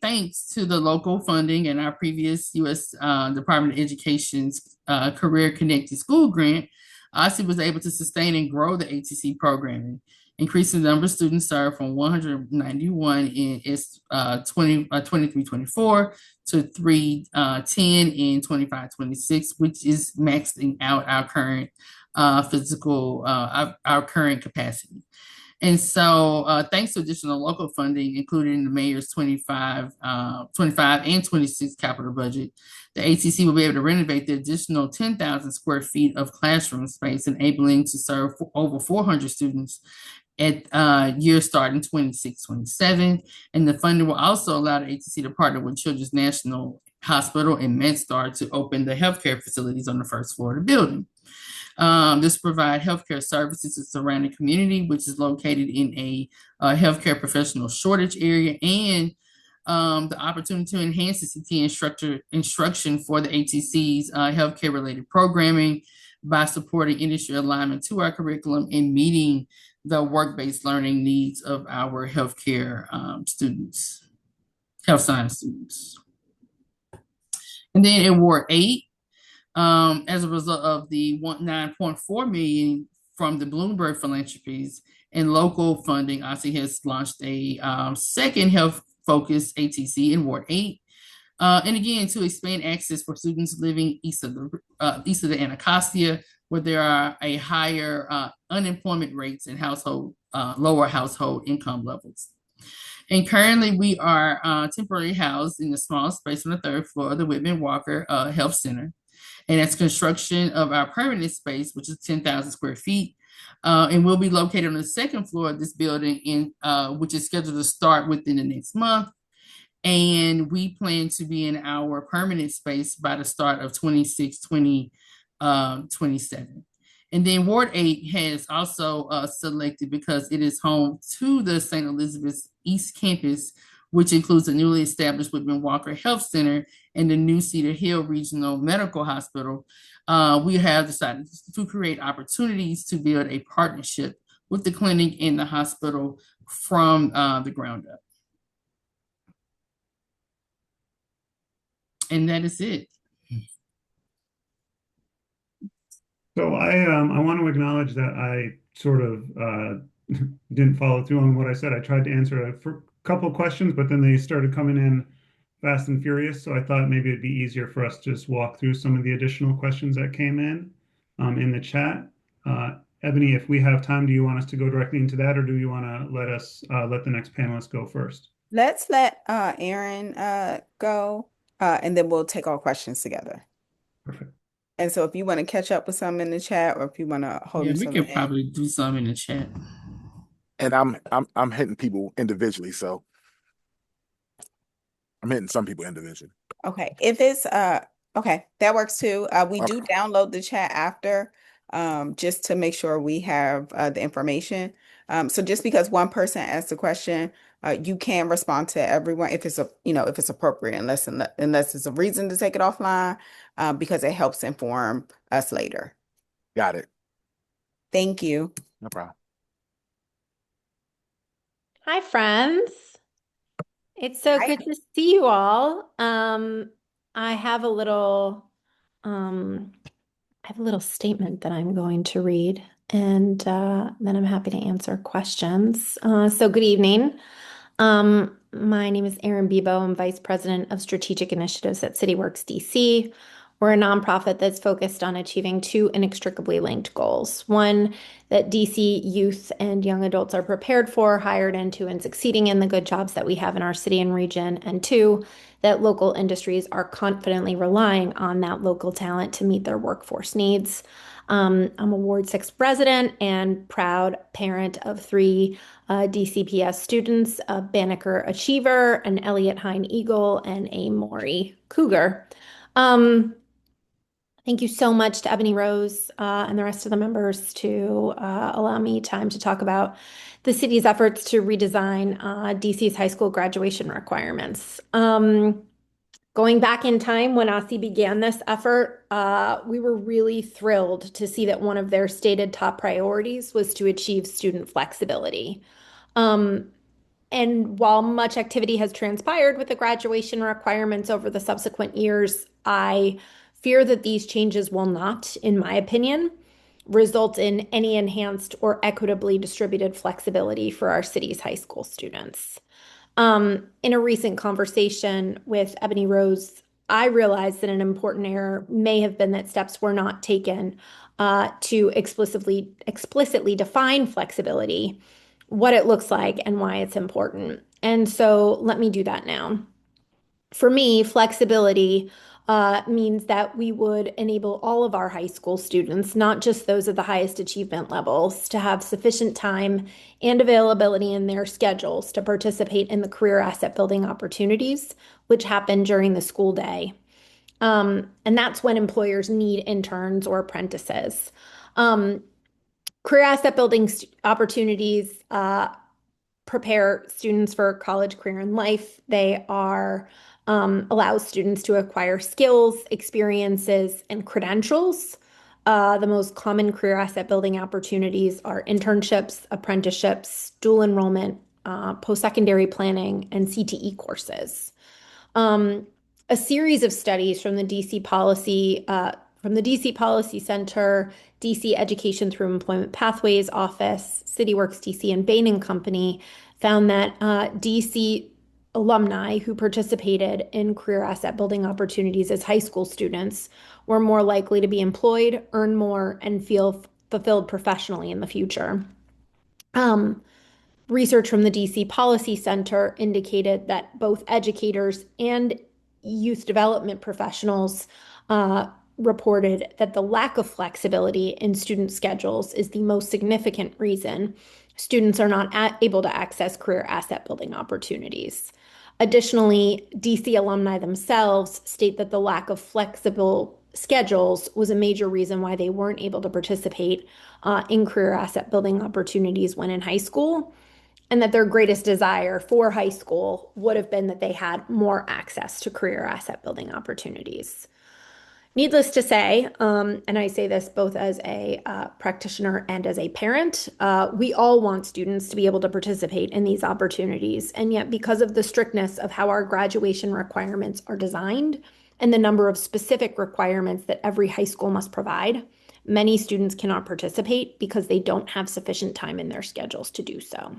thanks to the local funding and our previous U.S. Department of Education's Career Connected School Grant, OSSI was able to sustain and grow the ATC programming, increasing the number of students served from 191 in its 23-24 to 310 in 25-26, which is maxing out our current our current capacity. And so thanks to additional local funding, including the mayor's 25 and 26 capital budget, the ATC will be able to renovate the additional 10,000 square feet of classroom space, enabling to serve over 400 students at year starting 26-27. And the funding will also allow the ATC to partner with Children's National Hospital and MedStar to open the healthcare facilities on the first floor of the building. This provide healthcare services to the surrounding community, which is located in a healthcare professional shortage area, and the opportunity to enhance the CT instruction for the ATC's healthcare related programming by supporting industry alignment to our curriculum and meeting the work-based learning needs of our healthcare students, health science students. And then in Ward 8, as a result of the 9.4 million from the Bloomberg Philanthropies and local funding, OSSI has launched a second health-focused ATC in Ward 8. And again, to expand access for students living east of the Anacostia, where there are a higher unemployment rates and lower household income levels. And currently, we are temporarily housed in the small space on the third floor of the Whitman Walker Health Center. And that's construction of our permanent space, which is 10,000 square feet. And we'll be located on the second floor of this building, which is scheduled to start within the next month. And we plan to be in our permanent space by the start of 26-27. And then Ward 8 has also selected, because it is home to the St. Elizabeth's East Campus, which includes a newly established Whitman Walker Health Center and the new Cedar Hill Regional Medical Hospital. We have decided to create opportunities to build a partnership with the clinic and the hospital from the ground up. And that is it. So I want to acknowledge that I sort of didn't follow through on what I said. I tried to answer a couple of questions, but then they started coming in fast and furious. So I thought maybe it'd be easier for us to just walk through some of the additional questions that came in the chat. Ebony, if we have time, do you want us to go directly into that, or do you want to let the next panelist go first? Let's let Aaron go, and then we'll take all questions together. Perfect. And so if you want to catch up with some in the chat, or if you want to hold we could probably do some in the chat. And I'm hitting people individually, so I'm hitting some people individually. Okay. If it's okay, that works too. We do download the chat after, just to make sure we have the information. So just because one person asks a question, you can respond to everyone if it's if it's appropriate, unless it's a reason to take it offline, because it helps inform us later. Got it. Thank you. No problem. Hi, friends. It's so Hi. good to see you all. I have a little statement that I'm going to read. and then I'm happy to answer questions. So good evening. My name is Erin Bebo. I'm Vice President of Strategic Initiatives at CityWorks DC. We're a nonprofit that's focused on achieving two inextricably linked goals. One, that DC youth and young adults are prepared for, hired into, and succeeding in the good jobs that we have in our city and region. And two, that local industries are confidently relying on that local talent to meet their workforce needs. I'm a Ward 6 resident and proud parent of three DCPS students, a Banneker Achiever, an Elliott Hine Eagle, and a Maury Cougar. Thank you so much to Ebony Rose and the rest of the members to allow me time to talk about the city's efforts to redesign DC's high school graduation requirements. Going back in time when OSSI began this effort, we were really thrilled to see that one of their stated top priorities was to achieve student flexibility. Um, and while much activity has transpired with the graduation requirements over the subsequent years, I fear that these changes will not, in my opinion, result in any enhanced or equitably distributed flexibility for our city's high school students. In a recent conversation with Ebony Rose, I realized that an important error may have been that steps were not taken to explicitly define flexibility, what it looks like, and why it's important. And so let me do that now. For me, flexibility means that we would enable all of our high school students, not just those at the highest achievement levels, to have sufficient time and availability in their schedules to participate in the career asset building opportunities, which happen during the school day. And that's when employers need interns or apprentices. Career asset building opportunities prepare students for college, career, and life. They are allow students to acquire skills, experiences, and credentials. The most common career asset building opportunities are internships, apprenticeships, dual enrollment, post-secondary planning, and CTE courses. A series of studies from the DC Policy Center, DC Education Through Employment Pathways Office, CityWorks DC, and Bain and Company found that DC alumni who participated in career asset building opportunities as high school students were more likely to be employed, earn more, and feel fulfilled professionally in the future. Research from the DC Policy Center indicated that both educators and youth development professionals reported that the lack of flexibility in student schedules is the most significant reason students are not able to access career asset building opportunities. Additionally, DC alumni themselves state that the lack of flexible schedules was a major reason why they weren't able to participate in career asset building opportunities when in high school, and that their greatest desire for high school would have been that they had more access to career asset building opportunities. Needless to say, and I say this both as a practitioner and as a parent, we all want students to be able to participate in these opportunities. And yet, because of the strictness of how our graduation requirements are designed and the number of specific requirements that every high school must provide, many students cannot participate because they don't have sufficient time in their schedules to do so.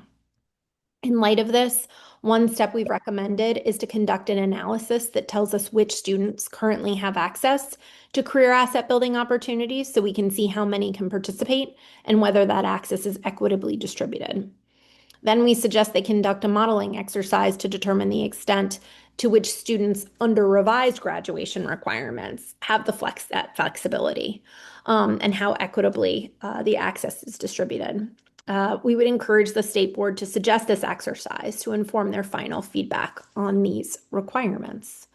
In light of this, one step we've recommended is to conduct an analysis that tells us which students currently have access to career asset building opportunities so we can see how many can participate and whether that access is equitably distributed. Then we suggest they conduct a modeling exercise to determine the extent to which students under revised graduation requirements have that flexibility and how equitably the access is distributed. We would encourage the state board to suggest this exercise to inform their final feedback on these requirements.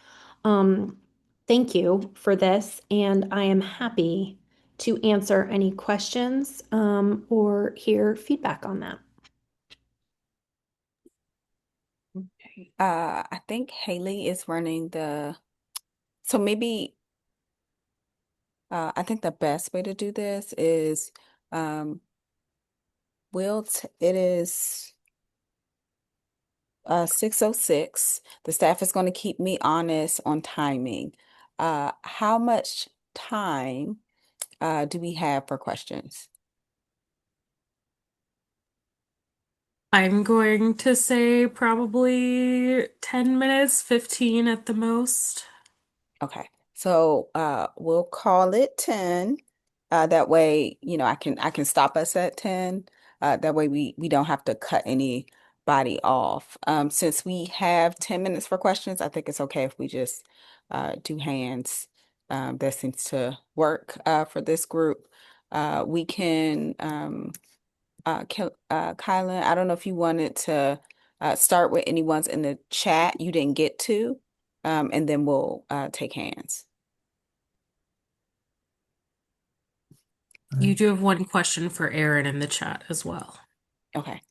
Thank you for this, and I am happy to answer any questions or hear feedback on that. I think Haley is running so maybe I think the best way to do this is um, it is 6:06. The staff is going to keep me honest on timing. How much time do we have for questions? I'm going to say probably 10 minutes, 15 at the most. Okay. So we'll call it 10. That way, I can stop us at 10. That way we don't have to cut anybody off. Since we have 10 minutes for questions, I think it's okay if we just do hands. That seems to work for this group. We can Kylan, I don't know if you wanted to start with any ones in the chat you didn't get to, and then we'll take hands. You do have one question for Aaron in the chat as well. Okay.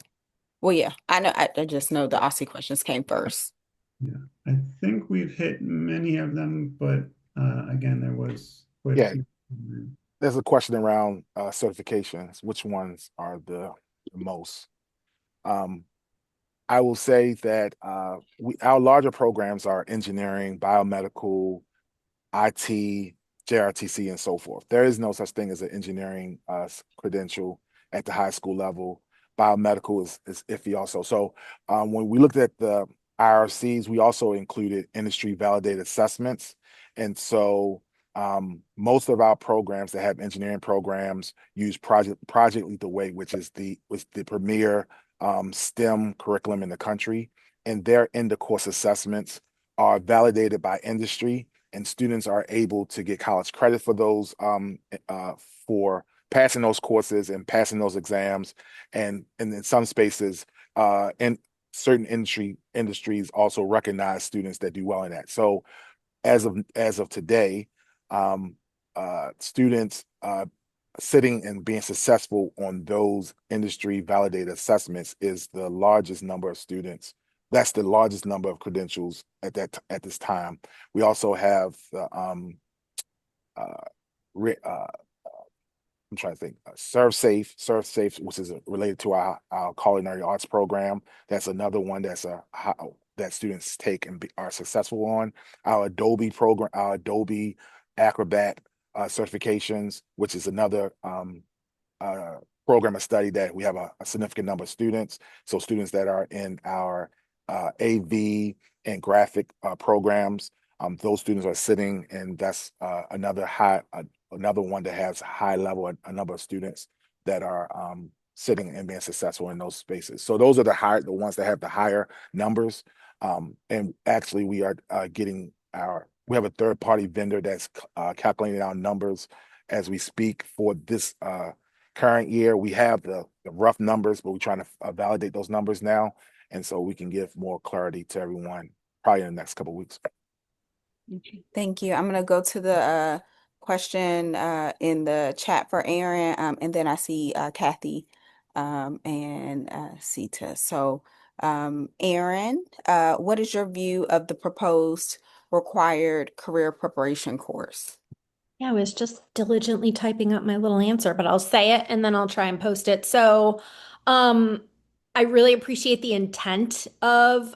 Well, yeah, I know. I just know the Aussie questions came first. Yeah, I think we've hit many of them, but again, there was quite a Yeah, few. there's a question around certifications. Which ones are the most? Um, I will say that our larger programs are engineering, biomedical, IT, JRTC, and so forth. There is no such thing as an engineering credential at the high school level. Biomedical is iffy also. So when we looked at the IRCs, we also included industry validated assessments. And so most of our programs that have engineering programs use Project Lead the Way, which is the premier STEM curriculum in the country. And their end of course assessments are validated by industry, and students are able to get college credit for those for passing those courses and passing those exams. And in some spaces, in certain industries also recognize students that do well in that. So as of today, students sitting and being successful on those industry validated assessments is the largest number of students. That's the largest number of credentials at this time. We also have uh, I'm trying to think. Serve Safe, which is related to our culinary arts program. That's another one that students take and are successful on. Our Adobe program, our Adobe Acrobat certifications, which is another uh, program of study that we have a significant number of students. So students that are in our AV and graphic programs, those students are sitting, and that's another one that has high level, a number of students that are sitting and being successful in those spaces. So those are the ones that have the higher numbers. And actually, we are we have a third party vendor that's calculating our numbers as we speak for this current year. We have the rough numbers, but we're trying to validate those numbers now, and so we can give more clarity to everyone probably in the next couple of weeks. Thank you. I'm going to go to the question in the chat for Aaron, and then I see Kathy and Sita. So, Aaron, what is your view of the proposed required career preparation course? Yeah, I was just diligently typing up my little answer, but I'll say it and then I'll try and post it. So, I really appreciate the intent of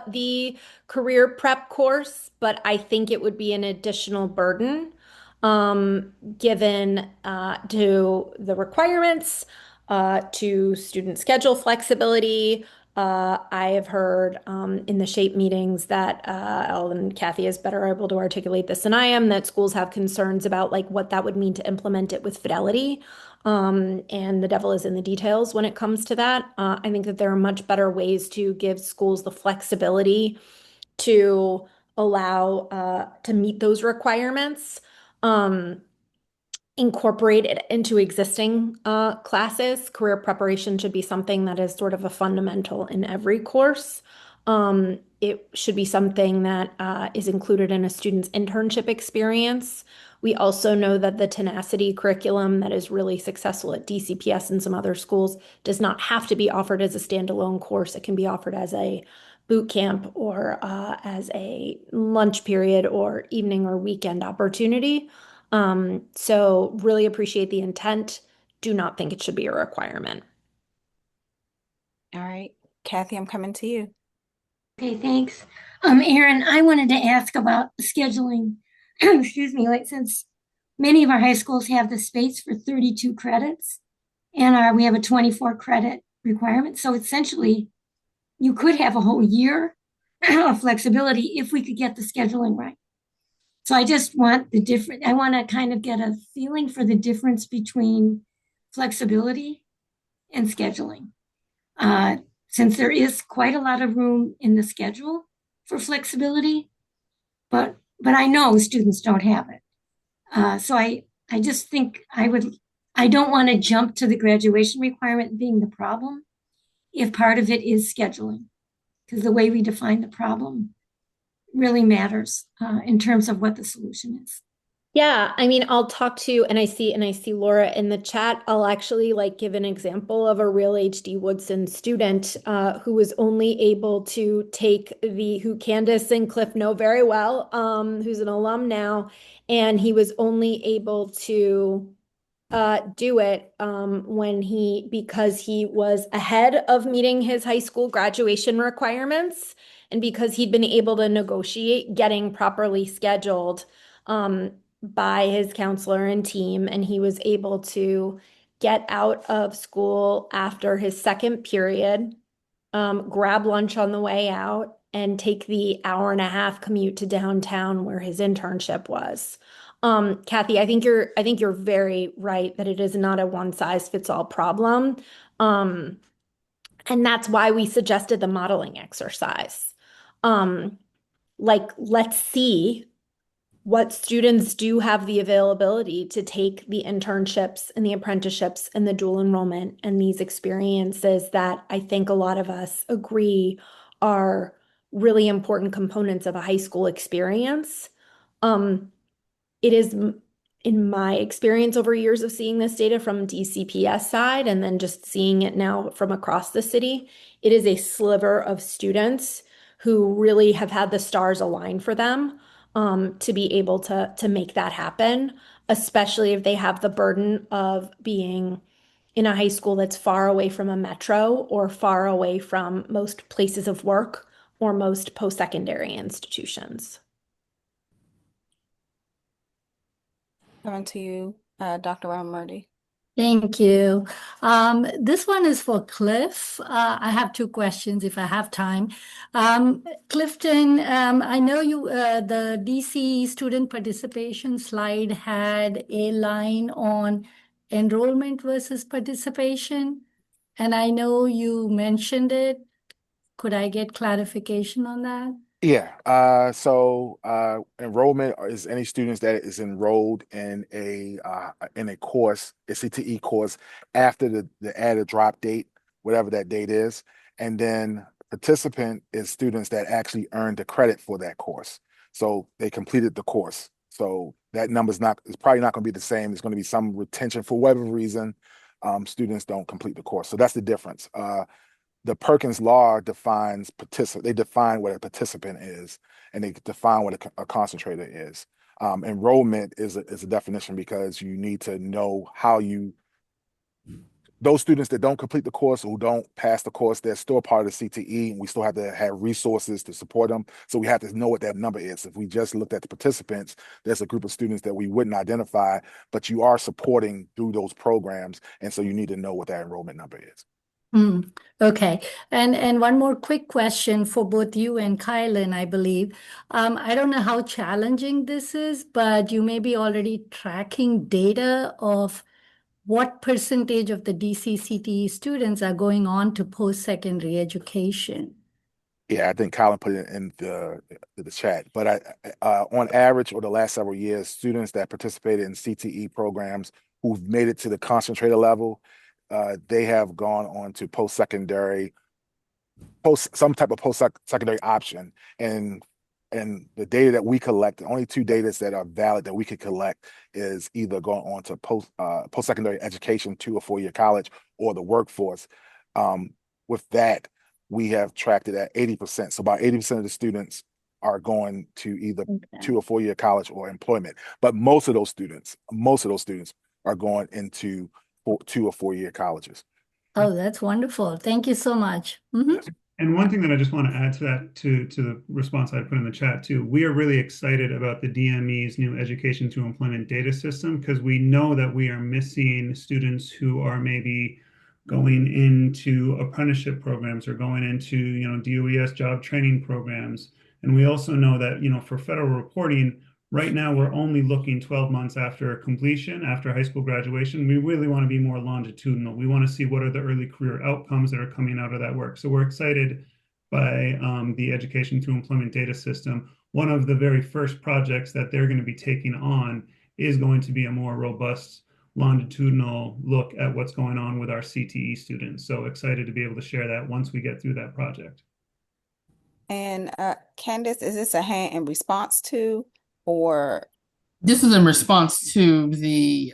the career prep course, but I think it would be an additional burden given to the requirements, to student schedule flexibility. I have heard in the SHAPE meetings that and Kathy is better able to articulate this than I am, that schools have concerns about like what that would mean to implement it with fidelity. And the devil is in the details when it comes to that. I think that there are much better ways to give schools the flexibility to allow to meet those requirements. Incorporate it into existing classes. Career preparation should be something that is sort of a fundamental in every course. It should be something that is included in a student's internship experience. We also know that the tenacity curriculum that is really successful at DCPS and some other schools does not have to be offered as a standalone course. It can be offered as a boot camp or as a lunch period or evening or weekend opportunity. So really appreciate the intent. Do not think it should be a requirement. All right, Kathy, I'm coming to you. Okay, thanks. Aaron, I wanted to ask about scheduling. Excuse me, like since many of our high schools have the space for 32 credits, and we have a 24 credit requirement. So essentially, you could have a whole year of flexibility if we could get the scheduling right. So I just want I want to kind of get a feeling for the difference between flexibility and scheduling. Uh, since there is quite a lot of room in the schedule for flexibility, but I know students don't have it. So I just think I don't want to jump to the graduation requirement being the problem if part of it is scheduling, because the way we define the problem really matters in terms of what the solution is. Yeah, I mean, I'll talk to, and I see Laura in the chat. I'll actually like give an example of a real HD Woodson student who was only able to take who Candace and Cliff know very well, who's an alum now, and he was only able to do it because he was ahead of meeting his high school graduation requirements, and because he'd been able to negotiate getting properly scheduled by his counselor and team, and he was able to get out of school after his second period, grab lunch on the way out, and take the hour-and-a-half commute to downtown where his internship was. Kathy, I think you're very right that it is not a one size fits all problem. Um, and that's why we suggested the modeling exercise. Like, let's see what students do have the availability to take the internships and the apprenticeships and the dual enrollment and these experiences that I think a lot of us agree are really important components of a high school experience. It is, in my experience over years of seeing this data from DCPS side and then just seeing it now from across the city, it is a sliver of students who really have had the stars align for them to be able to make that happen, especially if they have the burden of being in a high school that's far away from a metro or far away from most places of work or most post-secondary institutions. Coming to you, Dr. Ramurdi. Thank you. This one is for Cliff. I have two questions if I have time. Clifton, I know the DC student participation slide had a line on enrollment versus participation, and I know you mentioned it. Could I get clarification on that? Yeah. Enrollment is any students that is enrolled in a course, a CTE course, after the added drop date, whatever that date is. And then participant is students that actually earned the credit for that course. So they completed the course. So that number is probably not going to be the same. It's going to be some retention for whatever reason. Students don't complete the course. So that's the difference. The Perkins Law defines they define what a participant is, and they define what a concentrator is. Enrollment is a definition because you need to know those students that don't complete the course or who don't pass the course, they're still part of the CTE, and we still have to have resources to support them. So we have to know what that number is. If we just looked at the participants, there's a group of students that we wouldn't identify, but you are supporting through those programs, and so you need to know what that enrollment number is. Okay. And one more quick question for both you and Kylan, I believe. I don't know how challenging this is, but you may be already tracking data of what percentage of the DCCTE students are going on to post-secondary education. Yeah, I think Colin put it in the chat. But on average, over the last several years, students that participated in CTE programs who've made it to the concentrator level, they have gone on to some type of post-secondary option. And the data that we collect, the only two data that are valid that we could collect is either going on to post-secondary education, 2 or 4 year college, or the workforce. With that, we have tracked it at 80%. So about 80% of the students are going to either 2 or 4 year college or employment. But most of those students are going into 2 or 4 year colleges. Oh, that's wonderful. Thank you so much. Yes. And one thing that I just want to add to that, to the response I put in the chat too, we are really excited about the DME's new education to employment data system, because we know that we are missing students who are maybe going into apprenticeship programs or going into, DOES job training programs. And we also know that, for federal reporting, right now we're only looking 12 months after completion, after high school graduation. We really want to be more longitudinal. We want to see what are the early career outcomes that are coming out of that work. So we're excited by the Education through Employment Data System. One of the very first projects that they're going to be taking on is going to be a more robust longitudinal look at what's going on with our CTE students. So excited to be able to share that once we get through that project. And Candace, is this a hand in response to, or This is in response to the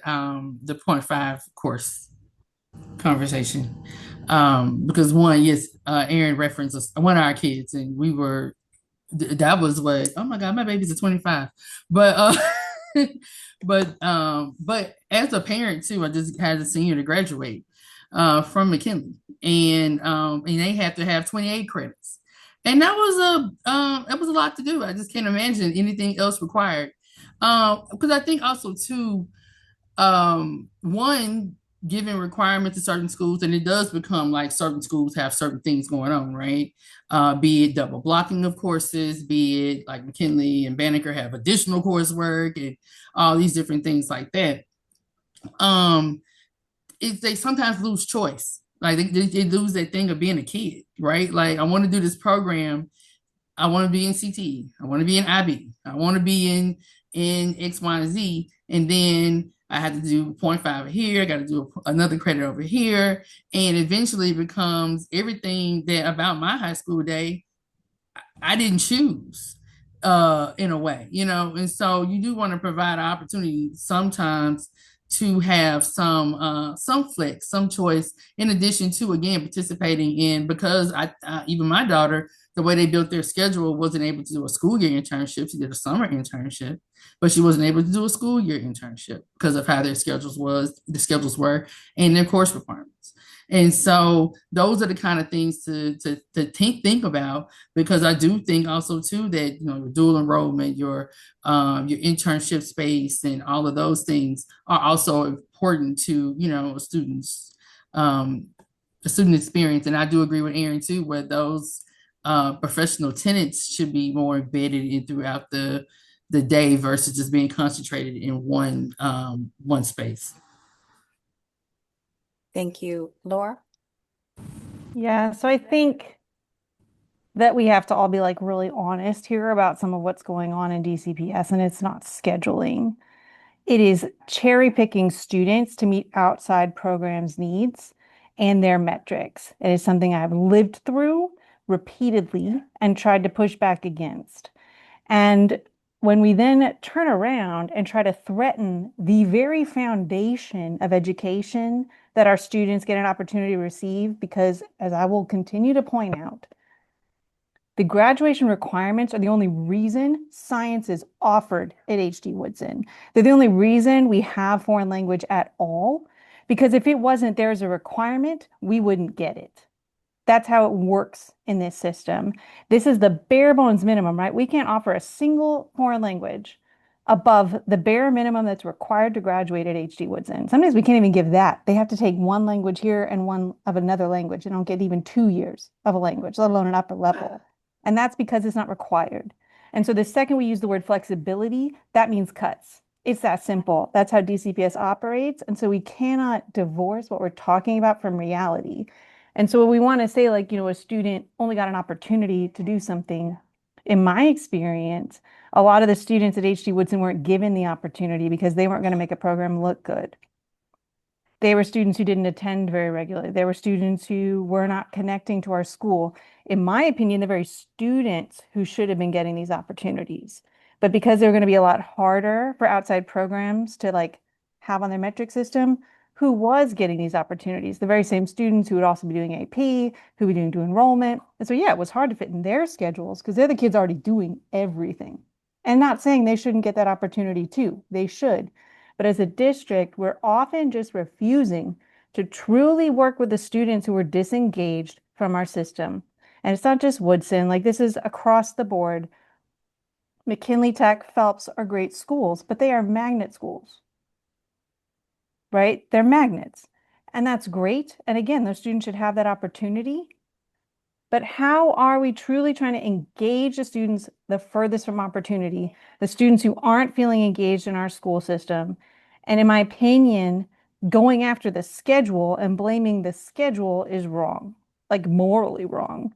point five course conversation. Because one, yes, Aaron referenced one of our kids, and we were that was what, oh my God, my baby's a 25. But but as a parent too, I just had a senior to graduate from McKinley, and they have to have 28 credits. And that was a lot to do. I just can't imagine anything else required. Because I think also too, one, giving requirements to certain schools, and it does become like certain schools have certain things going on, right? Be it double blocking of courses, be it like McKinley and Banneker have additional coursework and all these different things like that. They sometimes lose choice. Like they lose that thing of being a kid, right? Like I want to do this program. I want to be in CTE. I want to be in IB. I want to be in X, Y, and Z. And then I had to do 0.5 here. I got to do another credit over here. And eventually it becomes everything that about my high school day I didn't choose in a way, and so you do want to provide an opportunity sometimes to have some flex, some choice, in addition to again participating in, because even my daughter, the way they built their schedule, wasn't able to do a school year internship. She did a summer internship, but she wasn't able to do a school year internship because of how the schedules were, and their course requirements. And so those are the kind of things to think about, because I do think also too that your dual enrollment, your internship space, and all of those things are also important to a student's a student experience. And I do agree with Aaron too, where those professional tenants should be more embedded in throughout the day versus just being concentrated in one space. thank you, Laura? Yeah, so I think that we have to all be like really honest here about some of what's going on in DCPS, and it's not scheduling. It is cherry picking students to meet outside programs' needs and their metrics. It is something I've lived through repeatedly and tried to push back against. And when we then turn around and try to threaten the very foundation of education that our students get an opportunity to receive, because as I will continue to point out, the graduation requirements are the only reason science is offered at HD Woodson. They're the only reason we have foreign language at all, because if it wasn't there as a requirement, we wouldn't get it. That's how it works in this system. This is the bare bones minimum, right? We can't offer a single foreign language above the bare minimum that's required to graduate at HD Woodson. Sometimes we can't even give that. They have to take one language here and one of another language. They don't get even 2 years of a language, let alone an upper level. And that's because it's not required. And so the second we use the word flexibility, that means cuts. It's that simple. That's how DCPS operates. And so we cannot divorce what we're talking about from reality. And so we want to say, like, a student only got an opportunity to do something. In my experience, a lot of the students at HD Woodson weren't given the opportunity because they weren't going to make a program look good. They were students who didn't attend very regularly. They were students who were not connecting to our school. In my opinion, the very students who should have been getting these opportunities. But because they're going to be a lot harder for outside programs to have on their metric system, who was getting these opportunities? The very same students who would also be doing AP, who would be doing enrollment. And so, yeah, it was hard to fit in their schedules because they're the kids already doing everything. And not saying they shouldn't get that opportunity too. They should. But as a district, we're often just refusing to truly work with the students who are disengaged from our system. And it's not just Woodson, this is across the board. McKinley Tech, Phelps are great schools, but they are magnet schools, right? They're magnets. And that's great. And again, those students should have that opportunity. But how are we truly trying to engage the students the furthest from opportunity, the students who aren't feeling engaged in our school system? And in my opinion, going after the schedule and blaming the schedule is wrong, like morally wrong,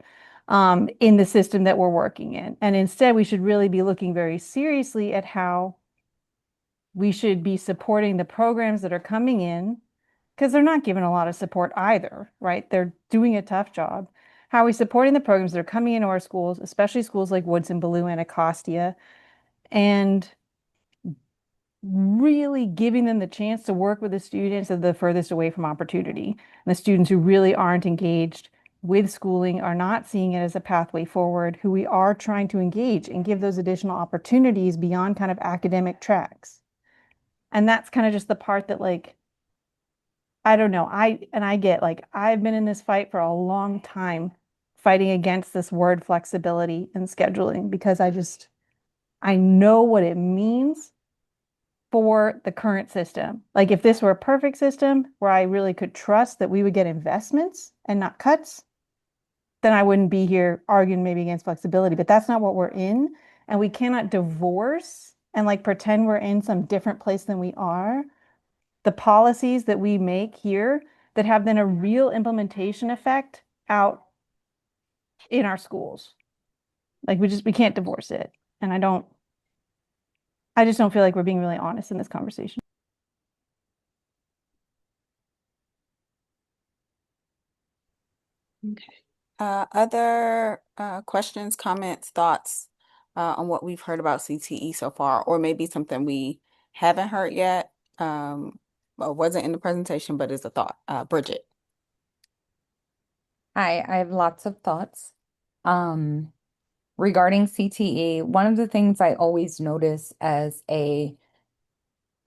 in the system that we're working in. And instead, we should really be looking very seriously at how we should be supporting the programs that are coming in, because they're not given a lot of support either, right? They're doing a tough job. How are we supporting the programs that are coming into our schools, especially schools like Woodson, Ballou, and Anacostia, and really giving them the chance to work with the students that are the furthest away from opportunity. And the students who really aren't engaged with schooling, are not seeing it as a pathway forward, who we are trying to engage and give those additional opportunities beyond kind of academic tracks. And that's kind of just the part that, like, I don't know. I get, like, I've been in this fight for a long time, fighting against this word flexibility and scheduling, because I know what it means for the current system. Like, if this were a perfect system where I really could trust that we would get investments and not cuts, then I wouldn't be here arguing maybe against flexibility. But that's not what we're in. And we cannot divorce and like pretend we're in some different place than we are. The policies that we make here that have then a real implementation effect out in our schools. Like, we can't divorce it. And I just don't feel like we're being really honest in this conversation. Okay. Other questions, comments, thoughts on what we've heard about CTE so far, or maybe something we haven't heard yet, or wasn't in the presentation, but is a thought. Bridget. Hi, I have lots of thoughts. Regarding CTE, one of the things I always notice as a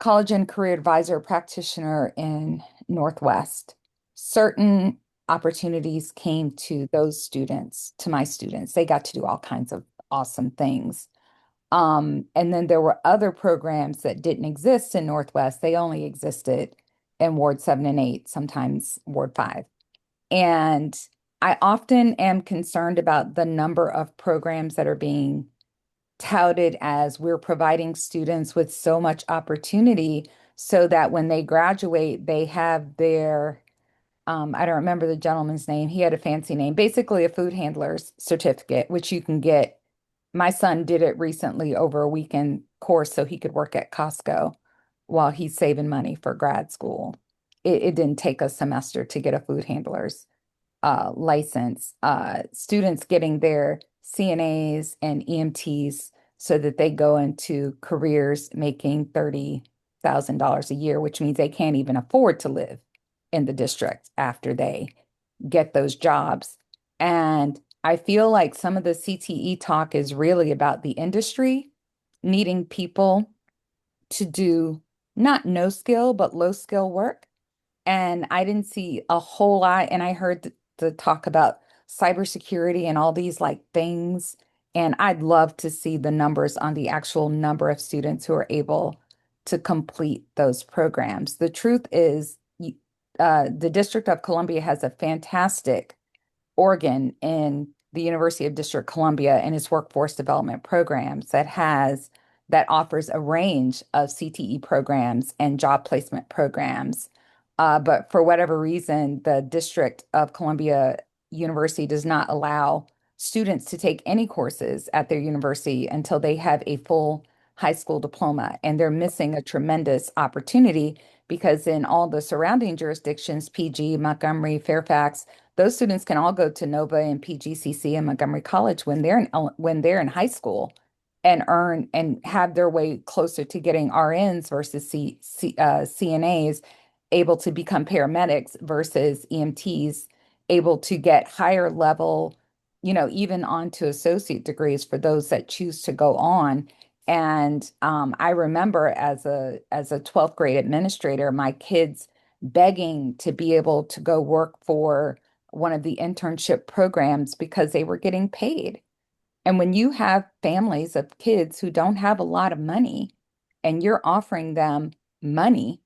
college and career advisor practitioner in Northwest, certain opportunities came to those students, to my students. They got to do all kinds of awesome things. And then there were other programs that didn't exist in Northwest. They only existed in Ward 7 and 8, sometimes Ward 5. And I often am concerned about the number of programs that are being touted as we're providing students with so much opportunity so that when they graduate, they have their, I don't remember the gentleman's name. He had a fancy name, basically a food handler's certificate, which you can get. My son did it recently over a weekend course so he could work at Costco while he's saving money for grad school. It didn't take a semester to get a food handler's license, students getting their CNAs and EMTs so that they go into careers making $30,000 a year, which means they can't even afford to live in the district after they get those jobs. And I feel like some of the CTE talk is really about the industry needing people to do not no skill, but low skill work. And I didn't see a whole lot. And I heard the talk about cybersecurity and all these like things. And I'd love to see the numbers on the actual number of students who are able to complete those programs. The truth is, the District of Columbia has a fantastic organ in the University of District Columbia and its workforce development programs that offers a range of CTE programs and job placement programs. But for whatever reason, the District of Columbia University does not allow students to take any courses at their university until they have a full high school diploma. And they're missing a tremendous opportunity because in all the surrounding jurisdictions, PG, Montgomery, Fairfax, those students can all go to Nova and PGCC and Montgomery College when they're in high school and earn and have their way closer to getting RNs versus CNAs, able to become paramedics versus EMTs, able to get higher level, even onto associate degrees for those that choose to go on. And I remember as a 12th grade administrator, my kids begging to be able to go work for one of the internship programs because they were getting paid. And when you have families of kids who don't have a lot of money and you're offering them money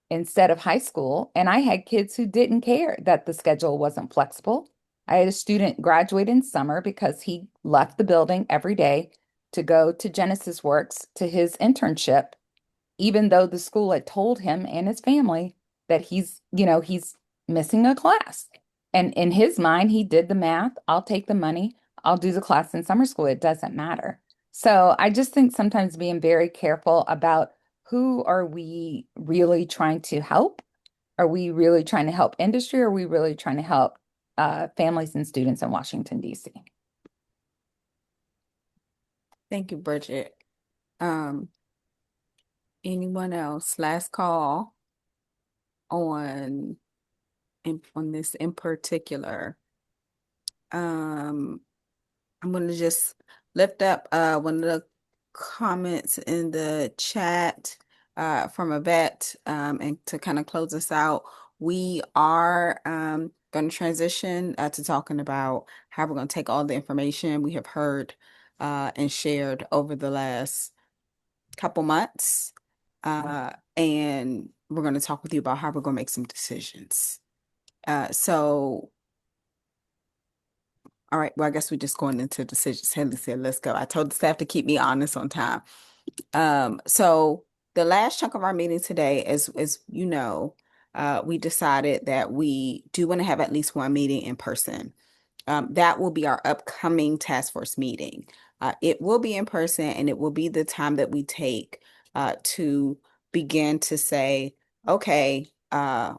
instead of high school. And I had kids who didn't care that the schedule wasn't flexible. I had a student graduate in summer because he left the building every day to go to Genesis Works to his internship, even though the school had told him and his family that he's missing a class. And in his mind, he did the math. I'll take the money. I'll do the class in summer school. It doesn't matter. So I just think sometimes being very careful about who are we really trying to help? Are we really trying to help industry? Or are we really trying to help families and students in Washington, D.C.? Thank you, Bridget. Um, anyone else? Last call on on this in particular. I'm going to just lift up one of the comments in the chat from a vet, and to kind of close us out, we are going to transition to talking about how we're going to take all the information we have heard and shared over the last couple months, and we're going to talk with you about how we're going to make some decisions. So all right, well, I guess we're just going into decisions. Henley said, let's go. I told the staff to keep me honest on time. So the last chunk of our meeting today, as you know, we decided that we do want to have at least one meeting in person. That will be our upcoming task force meeting. It will be in person, and it will be the time that we take to begin to say, okay,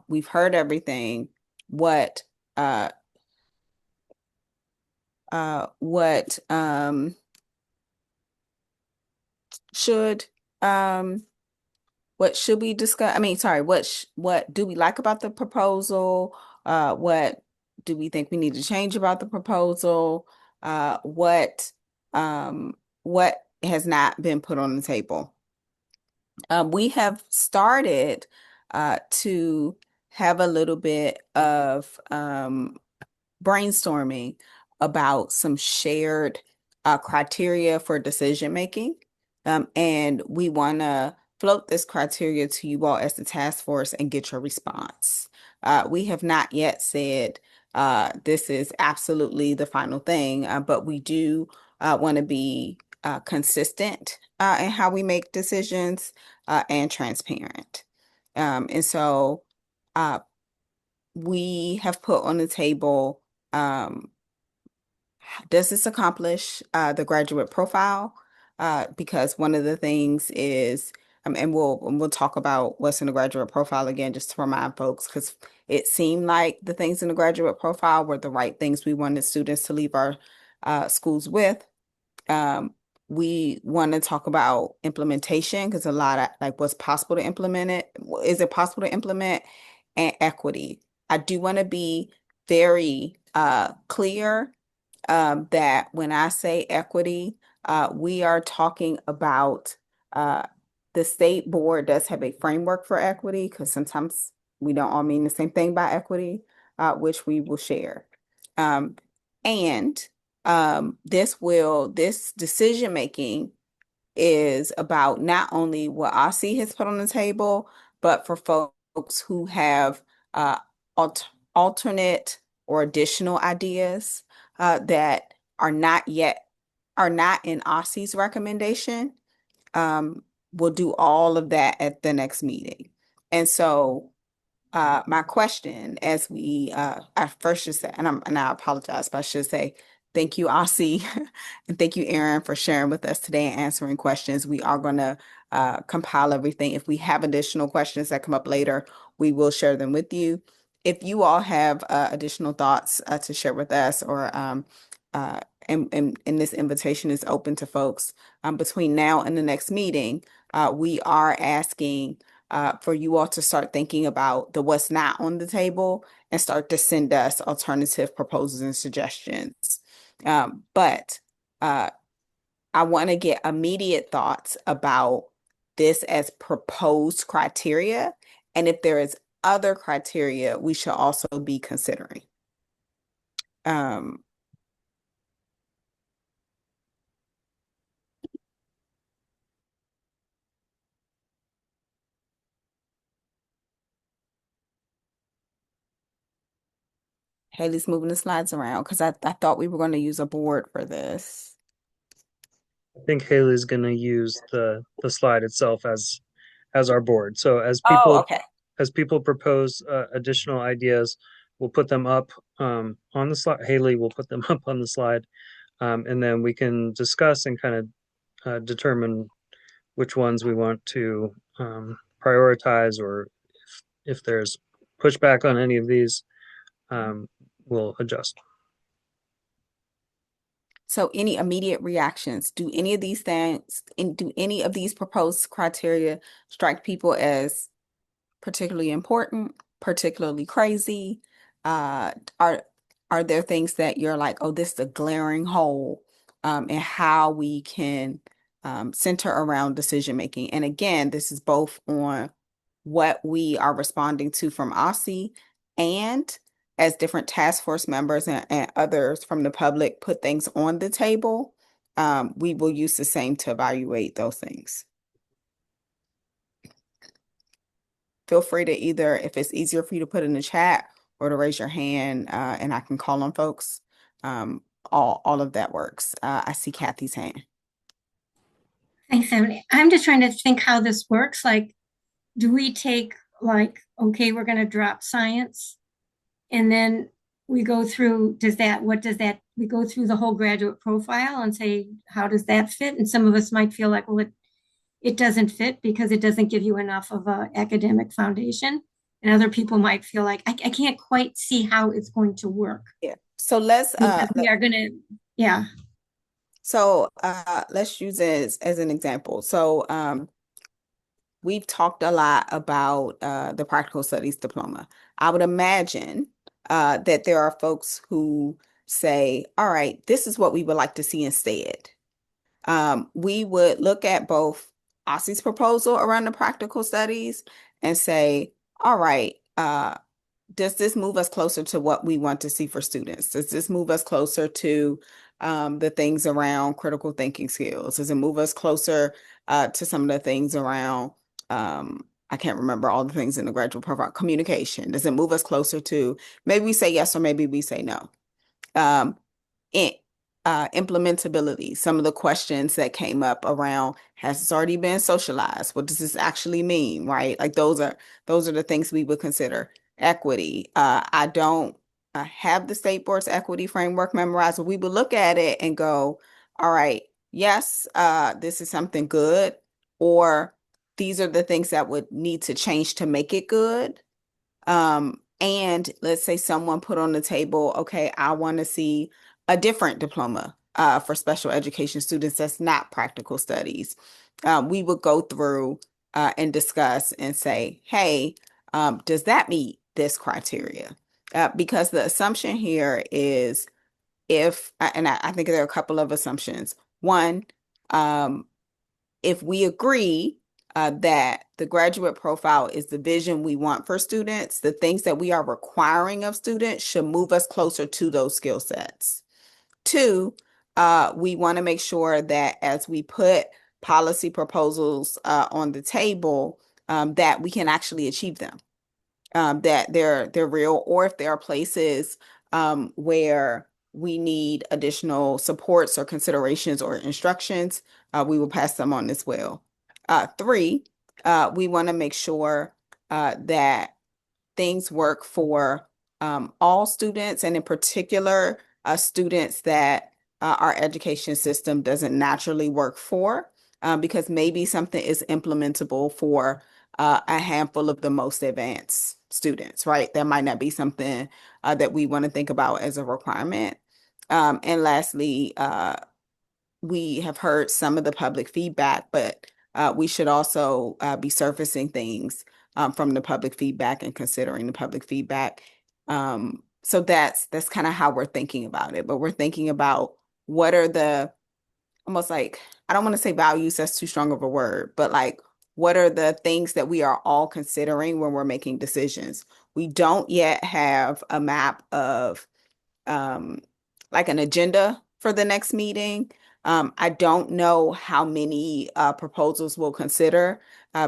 we've heard everything. What should um what should we discuss? I mean, sorry, what do we like about the proposal? What do we think we need to change about the proposal? What has not been put on the table? We have started to have a little bit of brainstorming about some shared criteria for decision making. And we want to float this criteria to you all as the task force and get your response. We have not yet said this is absolutely the final thing, but we do want to be consistent in how we make decisions and transparent. And so we have put on the table, does this accomplish the graduate profile? Because one of the things is, and we'll talk about what's in the graduate profile again, just to remind folks, because it seemed like the things in the graduate profile were the right things we wanted students to leave our schools with. We want to talk about implementation, because a lot of like what's possible to implement it. Is it possible to implement? And equity. I do want to be very clear that when I say equity, we are talking about the state board does have a framework for equity, because sometimes we don't all mean the same thing by equity, which we will share. And this decision making is about not only what OSSI has put on the table, but for folks who have alternate or additional ideas that are not in OSSI's recommendation. We'll do all of that at the next meeting. And so my question, as we I first should say, and I apologize, but I should say thank you, Aussie, and thank you, Erin, for sharing with us today and answering questions. We are going to compile everything. If we have additional questions that come up later, we will share them with you. If you all have additional thoughts to share with us, or and this invitation is open to folks between now and the next meeting, we are asking for you all to start thinking about the what's not on the table and start to send us alternative proposals and suggestions. But I want to get immediate thoughts about this as proposed criteria, and if there is other criteria we should also be considering. Haley's moving the slides around because I thought we were going to use a board for this. I think Haley's going to use the slide itself as our board. So Oh, okay. as people propose additional ideas, we'll put them up on the slide. Haley will put them up on the slide, and then we can discuss and kind of determine which ones we want to prioritize, or if there's pushback on any of these, we'll adjust. So any immediate reactions? Do any of these things, do any of these proposed criteria strike people as particularly important, particularly crazy? Are there things that you're like, oh, this is a glaring hole in how we can center around decision making? And again, this is both on what we are responding to from OSSE, and as different task force members and others from the public put things on the table, we will use the same to evaluate those things. Feel free to either, if it's easier for you to put in the chat or to raise your hand, and I can call on folks. All of that works. I see Kathy's hand. Thanks, Emily. I'm just trying to think how this works. Like, do we take like, okay, we're going to drop science, and then we go through, we go through the whole graduate profile and say, how does that fit? And some of us might feel like, well, it doesn't fit because it doesn't give you enough of an academic foundation. And other people might feel like, I can't quite see how it's going to work. Yeah. So let's, we are going to, yeah. So let's use it as an example. So we've talked a lot about the practical studies diploma. I would imagine that there are folks who say, all right, this is what we would like to see instead. We would look at both OSSE's proposal around the practical studies and say, all right, does this move us closer to what we want to see for students? Does this move us closer to the things around critical thinking skills? Does it move us closer to some of the things around, I can't remember all the things in the graduate profile, communication? Does it move us closer to, maybe we say yes or maybe we say no? Implementability, some of the questions that came up around, has this already been socialized? What does this actually mean, right? Like those are the things we would consider. Equity. I don't have the state board's equity framework memorized, but we would look at it and go, all right, yes, this is something good, or these are the things that would need to change to make it good. And let's say someone put on the table, okay, I want to see a different diploma for special education students that's not practical studies. We would go through and discuss and say, hey, does that meet this criteria? Because the assumption here is I think there are a couple of assumptions. One, if we agree that the graduate profile is the vision we want for students, the things that we are requiring of students should move us closer to those skill sets. Two, we want to make sure that as we put policy proposals on the table, that we can actually achieve them, that they're real, or if there are places where we need additional supports or considerations or instructions, we will pass them on as well. Three, we want to make sure that things work for all students, and in particular, students that our education system doesn't naturally work for, because maybe something is implementable for a handful of the most advanced students, right? That might not be something that we want to think about as a requirement. And lastly, we have heard some of the public feedback, but we should also be surfacing things from the public feedback and considering the public feedback. So that's kind of how we're thinking about it. But we're thinking about what are the, almost like, I don't want to say values, that's too strong of a word, but like, what are the things that we are all considering when we're making decisions? We don't yet have a map of like an agenda for the next meeting. I don't know how many proposals we'll consider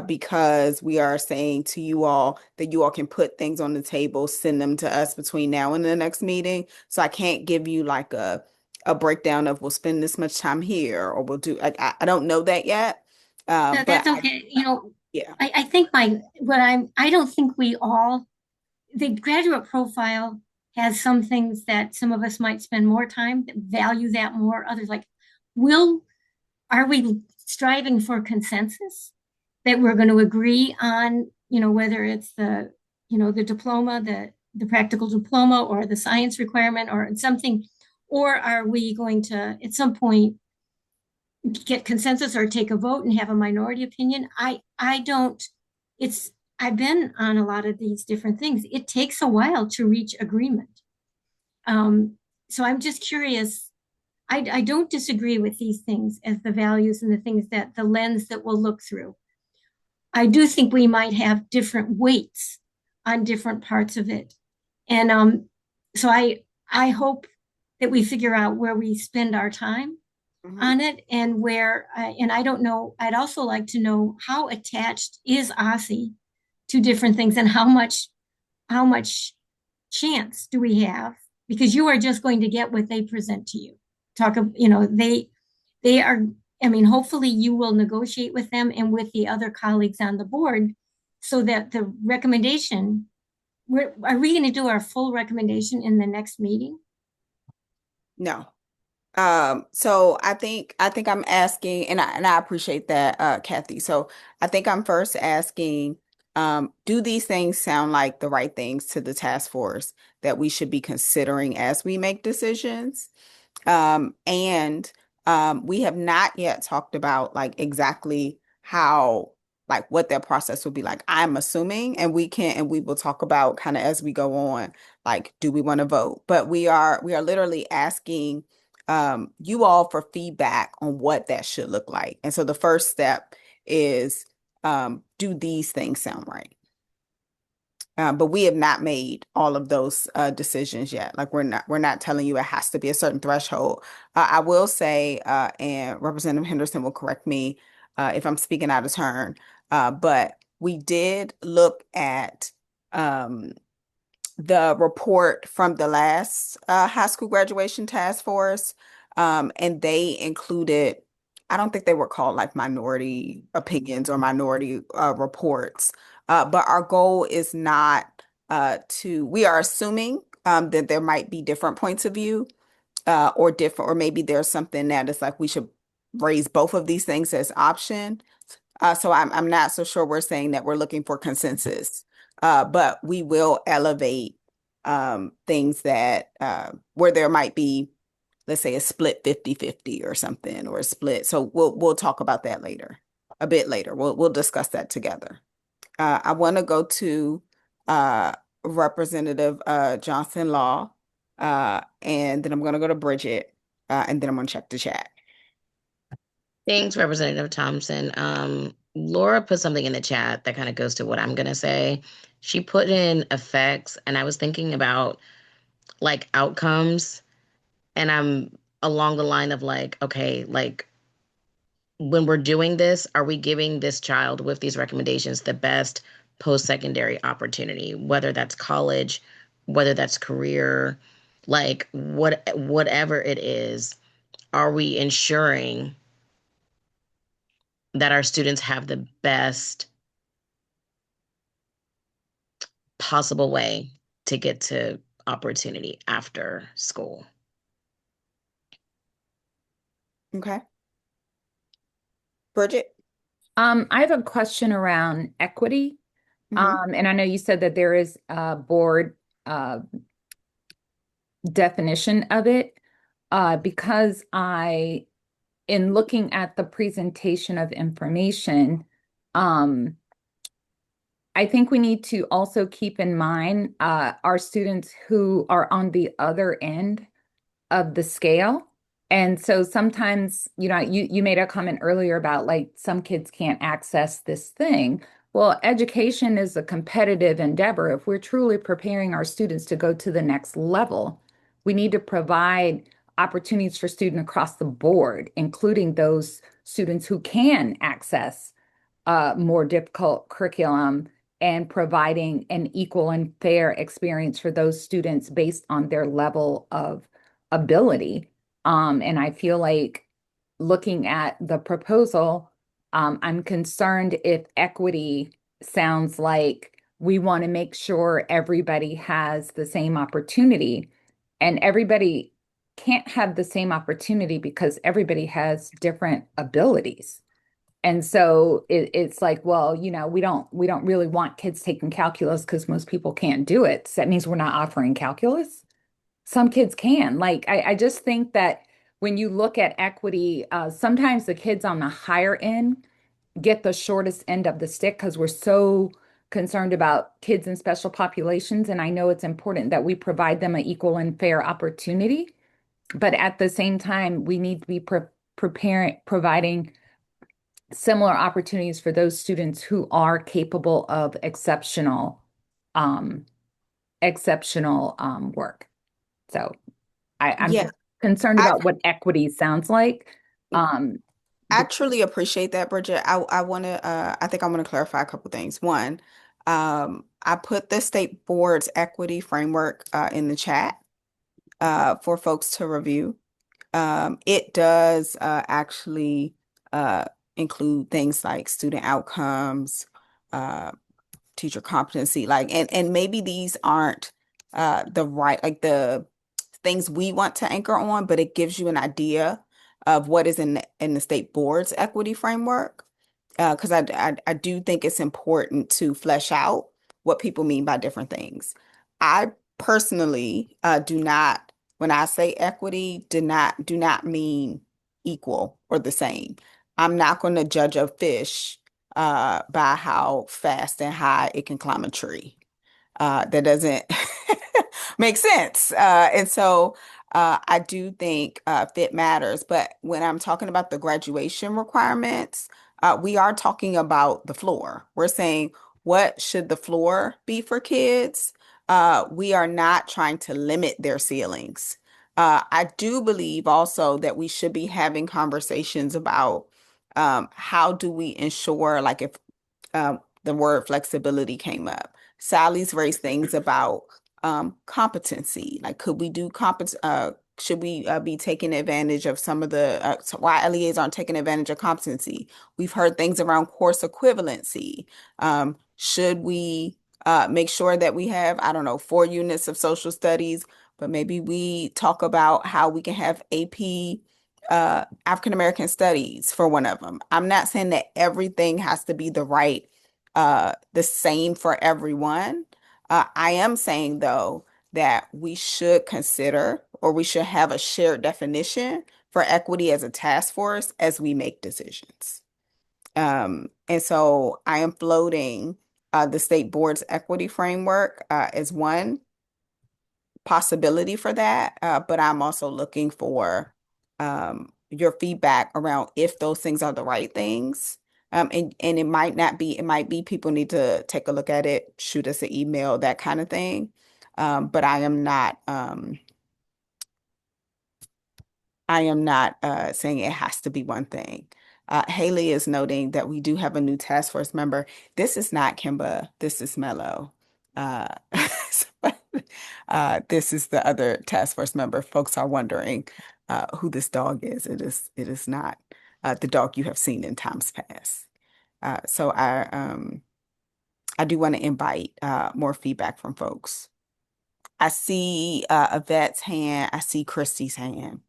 because we are saying to you all that you all can put things on the table, send them to us between now and the next meeting. So I can't give you like a breakdown of we'll spend this much time here or we'll do. I don't know that yet. No, But that's okay. yeah. I think I don't think we all, the graduate profile has some things that some of us might spend more time, that value that more. Others like, are we striving for consensus that we're going to agree on, whether it's the diploma, the practical diploma or the science requirement or something, or are we going to at some point get consensus or take a vote and have a minority opinion? I don't, it's, I've been on a lot of these different things. It takes a while to reach agreement. So I'm just curious. I don't disagree with these things as the values and the things that the lens that we'll look through. I do think we might have different weights on different parts of it. And so I hope that we figure out where we spend our time on it and and I don't know, I'd also like to know how attached is OSSI to different things and how much chance do we have? Because you are just going to get what they present to you. They are, I mean, hopefully you will negotiate with them and with the other colleagues on the board so that the recommendation, are we going to do our full recommendation in the next meeting? No. So I think I'm asking, and I appreciate that, Kathy. So I think I'm first asking, do these things sound like the right things to the task force that we should be considering as we make decisions? And we have not yet talked about like exactly how, like what that process will be like. I'm assuming, and we will talk about kind of as we go on, like, do we want to vote? But we are literally asking you all for feedback on what that should look like. And so the first step is, do these things sound right? But we have not made all of those decisions yet. Like we're not telling you it has to be a certain threshold. I will say, and Representative Henderson will correct me if I'm speaking out of turn, but we did look at the report from the last high school graduation task force, and they included, I don't think they were called like minority opinions or minority reports, but our goal is not we are assuming that there might be different points of view or maybe there's something that is like we should raise both of these things as option. So I'm not so sure we're saying that we're looking for consensus, but we will elevate things that where there might be, let's say, a split 50-50 or something, or a split. So we'll talk about that later, a bit later. We'll discuss that together. I want to go to Representative Johnson Law, and then I'm going to go to Bridget, and then I'm going to check the chat. Thanks, Representative Thompson. Laura put something in the chat that kind of goes to what I'm gonna say. She put in effects, and I was thinking about like outcomes, and I'm along the line of like, okay, like when we're doing this, are we giving this child with these recommendations the best post-secondary opportunity, whether that's college, whether that's career, like whatever it is, are we ensuring that our students have the best possible way to get to opportunity after school? Okay. Bridget? I have a question around equity. And I know you said that there is a board definition of it, because in looking at the presentation of information, I think we need to also keep in mind our students who are on the other end of the scale. And so sometimes, you made a comment earlier about like some kids can't access this thing. Well, education is a competitive endeavor. If we're truly preparing our students to go to the next level, we need to provide opportunities for students across the board, including those students who can access more difficult curriculum and providing an equal and fair experience for those students based on their level of ability. And I feel like looking at the proposal, I'm concerned if equity sounds like we want to make sure everybody has the same opportunity, and everybody can't have the same opportunity because everybody has different abilities. And so it's like, well, we don't really want kids taking calculus because most people can't do it. So that means we're not offering calculus. Some kids can. Like, I just think that when you look at equity, sometimes the kids on the higher end get the shortest end of the stick because we're so concerned about kids in special populations. And I know it's important that we provide them an equal and fair opportunity. But at the same time, we need to be providing similar opportunities for those students who are capable of um, exceptional work. So I'm Yeah, just concerned I about what equity sounds like. Um, I truly appreciate that, Bridget. I want to I think I want to clarify a couple things. One, I put the state board's equity framework in the chat for folks to review. It does actually uh, include things like student outcomes, uh, teacher competency, like, and maybe these aren't the right, like the things we want to anchor on, but it gives you an idea of what is in the state board's equity framework. Because I do think it's important to flesh out what people mean by different things. I personally do not, when I say equity, do not mean equal or the same. I'm not going to judge a fish by how fast and high it can climb a tree. That doesn't make sense. And so I do think fit matters. But when I'm talking about the graduation requirements, we are talking about the floor. We're saying, what should the floor be for kids? We are not trying to limit their ceilings. I do believe also that we should be having conversations about how do we ensure, like if the word flexibility came up. Sally's raised things about competency. Like, could we do should we be taking advantage of some of the why LEAs aren't taking advantage of competency? We've heard things around course equivalency. Should we make sure that we have, I don't know, 4 units of social studies, but maybe we talk about how we can have AP African American studies for one of them. I'm not saying that everything has to be the same for everyone. I am saying though that we should consider, or we should have a shared definition for equity as a task force as we make decisions. And so I am floating the state board's equity framework as one possibility for that. But I'm also looking for your feedback around if those things are the right things. And it might not be, it might be people need to take a look at it, shoot us an email, that kind of thing. But I am not saying it has to be one thing. Haley is noting that we do have a new task force member. This is not Kimba. This is Mello. Uh, this is the other task force member. Folks are wondering who this dog is. It is not the dog you have seen in times past. So I do want to invite more feedback from folks. I see Yvette's hand. I see Christy's hand.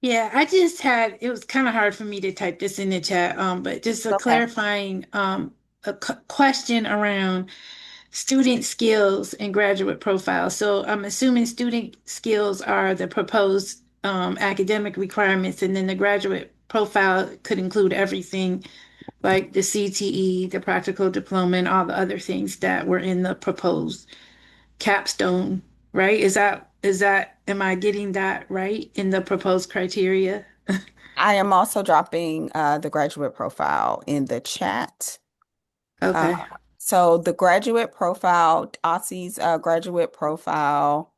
Yeah, it was kind of hard for me to type this in the chat, but just a Okay. clarifying question around student skills and graduate profile. So I'm assuming student skills are the proposed academic requirements, and then the graduate profile could include everything like the CTE, the practical diploma, and all the other things that were in the proposed capstone, right? Am I getting that right in the proposed criteria? I am also dropping the graduate profile in the chat. Uh, Okay. so the graduate profile, Aussie's graduate profile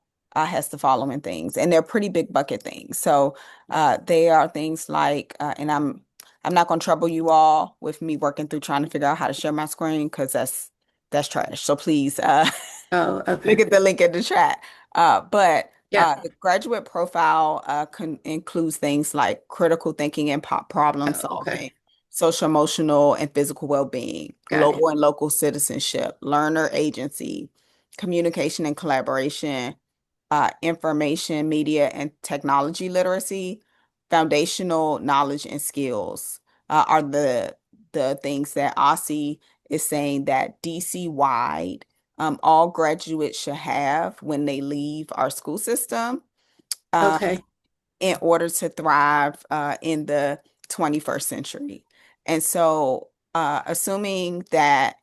has the following things, and they're pretty big bucket things. So they are things like, and I'm not going to trouble you all with me working through trying to figure out how to share my screen because that's trash. So please Oh, look okay. at the link in the chat. But Yeah. the graduate profile includes things like critical thinking and problem Oh, okay. solving, social, emotional, and physical well-being, Got it. global and local citizenship, learner agency, communication and collaboration, information, media, and technology literacy, foundational knowledge and skills are the things that OSSI is saying that DC wide all graduates should have when they leave our school system uh, Okay. in order to thrive in the 21st century. And so, assuming that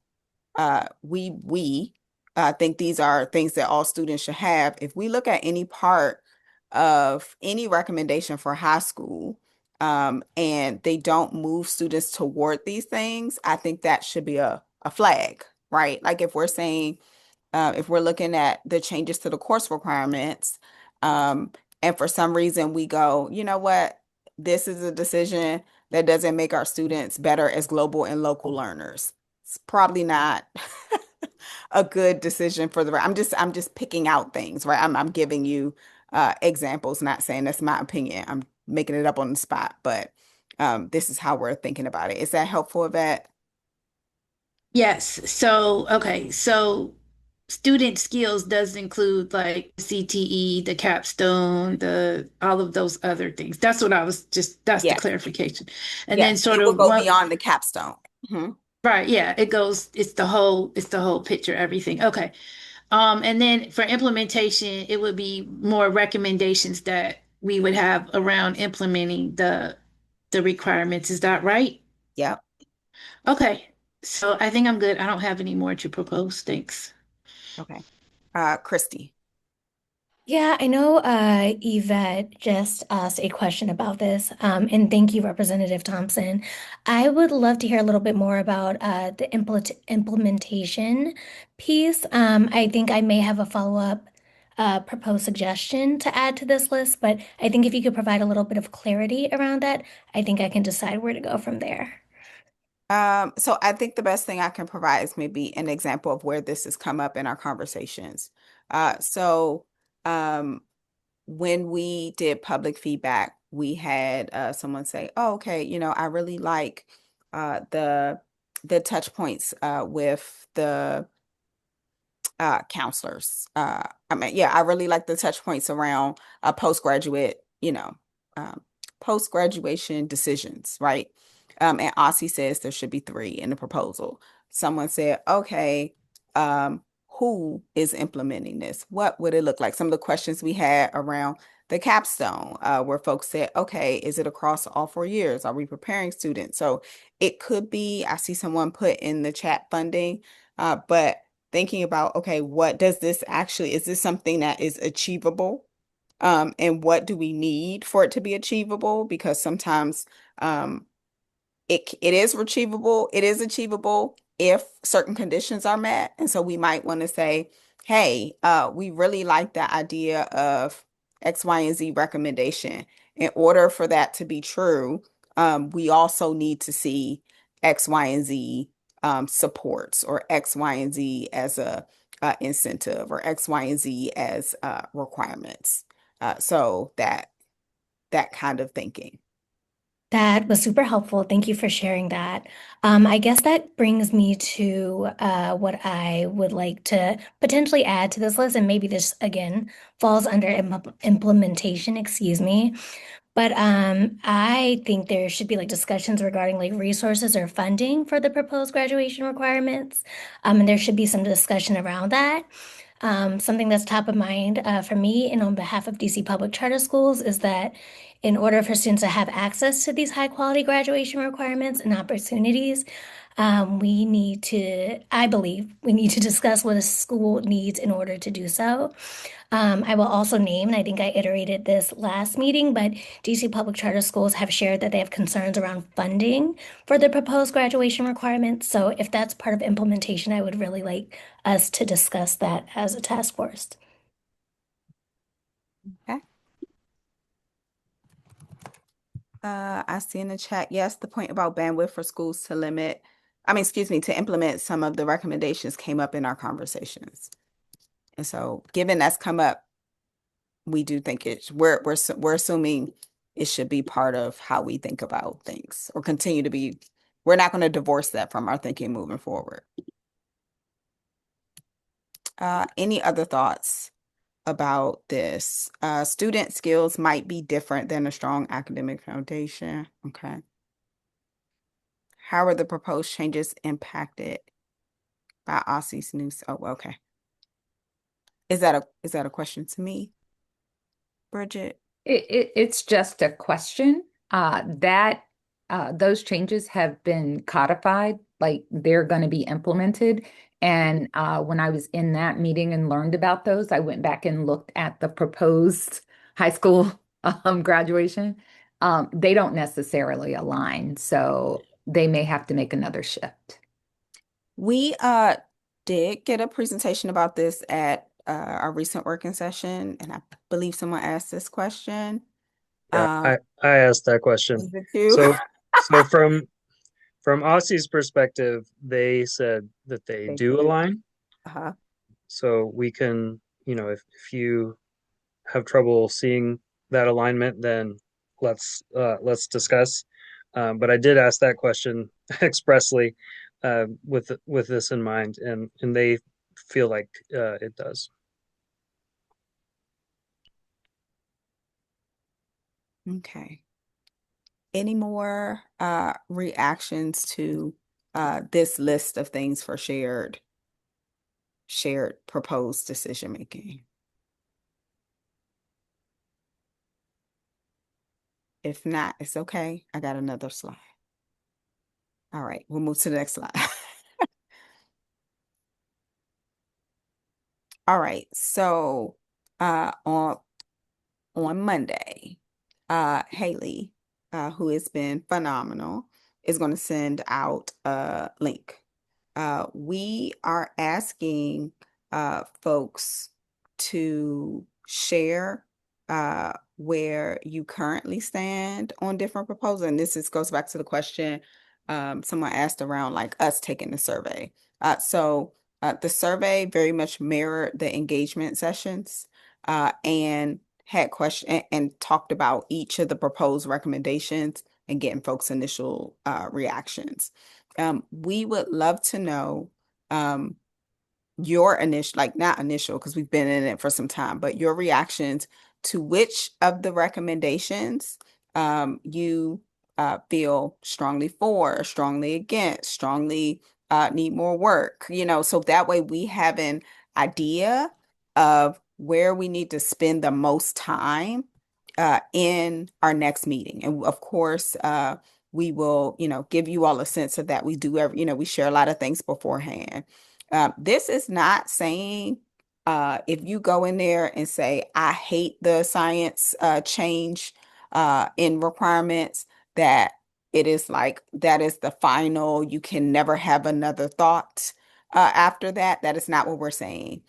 we think these are things that all students should have. If we look at any part of any recommendation for high school, and they don't move students toward these things, I think that should be a flag, right? Like if we're looking at the changes to the course requirements, um, and for some reason we go, you know what, this is a decision that doesn't make our students better as global and local learners. It's probably not a good decision for the. I'm just picking out things, right? I'm giving you examples, not saying that's my opinion. I'm making it up on the spot, but this is how we're thinking about it. Is that helpful, Yvette? Yes. So, okay. So student skills does include like CTE, the capstone, the all of those other things. That's what I was just, that's the Yes. clarification. And then Yes. sort It will of go what, beyond the capstone. Mhm. right, yeah, it goes, it's the whole picture, everything. Okay. And then for implementation, it would be more recommendations that we would have around implementing the requirements. Is that right? Yep. Okay. So I think I'm good. I don't have any more to propose. Thanks. Okay. Christy. Yeah, I know Yvette just asked a question about this, and thank you, Representative Thompson. I would love to hear a little bit more about the implementation piece. I think I may have a follow-up proposed suggestion to add to this list, but I think if you could provide a little bit of clarity around that, I think I can decide where to go from there. So I think the best thing I can provide is maybe an example of where this has come up in our conversations. So um, when we did public feedback, we had someone say, "Oh, okay, I really like the touch points with the counselors. I mean, yeah, I really like the touch points around postgraduate, post graduation decisions, right? And Aussie says there should be three in the proposal. Someone said, okay, who is implementing this? What would it look like? Some of the questions we had around the capstone, where folks said, okay, is it across all 4 years? Are we preparing students? So it could be, I see someone put in the chat funding, but thinking about, okay, what does this actually, is this something that is achievable? And what do we need for it to be achievable? Because sometimes um, it is achievable if certain conditions are met. And so we might want to say, hey, we really like the idea of X, Y, and Z recommendation. In order for that to be true, we also need to see X, Y, and Z supports, or X, Y, and Z as a incentive, or X, Y, and Z as requirements. So that kind of thinking. That was super helpful. Thank you for sharing that. I guess that brings me to what I would like to potentially add to this list, and maybe this again falls under implementation, excuse me. But I think there should be like discussions regarding like resources or funding for the proposed graduation requirements. And there should be some discussion around that. Something that's top of mind for me and on behalf of DC Public Charter Schools is that in order for students to have access to these high quality graduation requirements and opportunities, I believe, we need to discuss what a school needs in order to do so. I will also name, and I think I iterated this last meeting, but DC Public Charter Schools have shared that they have concerns around funding for the proposed graduation requirements. So if that's part of implementation, I would really like us to discuss that as a task force. Okay. I see in the chat, yes, the point about bandwidth for schools to to implement some of the recommendations came up in our conversations. And so given that's come up, we do think we're assuming it should be part of how we think about things or continue to be. We're not going to divorce that from our thinking moving forward. Any other thoughts about this? Student skills might be different than a strong academic foundation. Okay. How are the proposed changes impacted by Aussie's news? Oh, okay. Is that a question to me, Bridget? It's just a question that those changes have been codified, like they're going to be implemented. And when I was in that meeting and learned about those, I went back and looked at the proposed high school graduation. They don't necessarily align, so they may have to make another shift. We did get a presentation about this at our recent working session, and I believe someone asked this question. Yeah, I asked that question. Was it you? So from Aussie's perspective, they said that they do align. Uh-huh. So we can, if you have trouble seeing that alignment, then let's discuss. But I did ask that question expressly with this in mind, and they feel like it does. Okay. Any more reactions to this list of things for shared proposed decision making? If not, it's okay. I got another slide. All right, we'll move to the next slide. All right, so on Monday, Haley, who has been phenomenal, is going to send out a link. We are asking folks to share where you currently stand on different proposals. And goes back to the question someone asked around like us taking the survey. So the survey very much mirrored the engagement sessions and had question and talked about each of the proposed recommendations and getting folks' initial reactions. We would love to know your initial, like not initial, because we've been in it for some time, but your reactions to which of the recommendations you feel strongly for, strongly against, strongly need more work, so that way we have an idea of where we need to spend the most time in our next meeting. And of course, we will, give you all a sense of that. We do we share a lot of things beforehand. This is not saying if you go in there and say, I hate the science change in requirements, that it is like, that is the final, you can never have another thought after that. That is not what we're saying.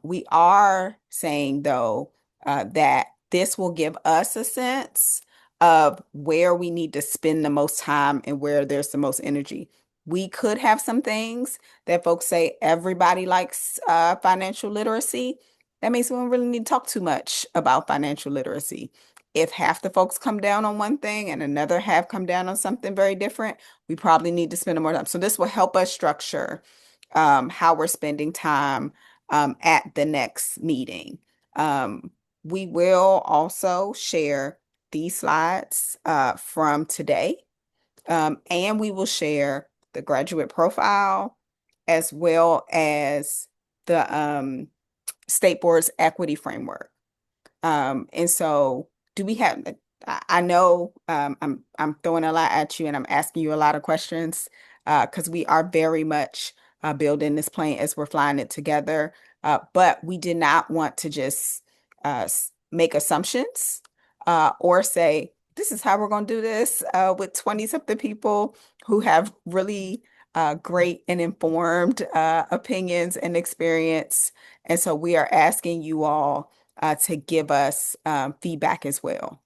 We are saying, though, that this will give us a sense of where we need to spend the most time and where there's the most energy. We could have some things that folks say everybody likes financial literacy. That means we don't really need to talk too much about financial literacy. If half the folks come down on one thing and another half come down on something very different, we probably need to spend more time. So this will help us structure how we're spending time at the next meeting. We will also share these slides from today, and we will share the graduate profile as well as the state board's equity framework. And so do we have, I know I'm throwing a lot at you and I'm asking you a lot of questions because we are very much building this plane as we're flying it together. But we did not want to just make assumptions or say, this is how we're going to do this with 20 something people who have really great and informed opinions and experience. And so we are asking you all to give us feedback as well.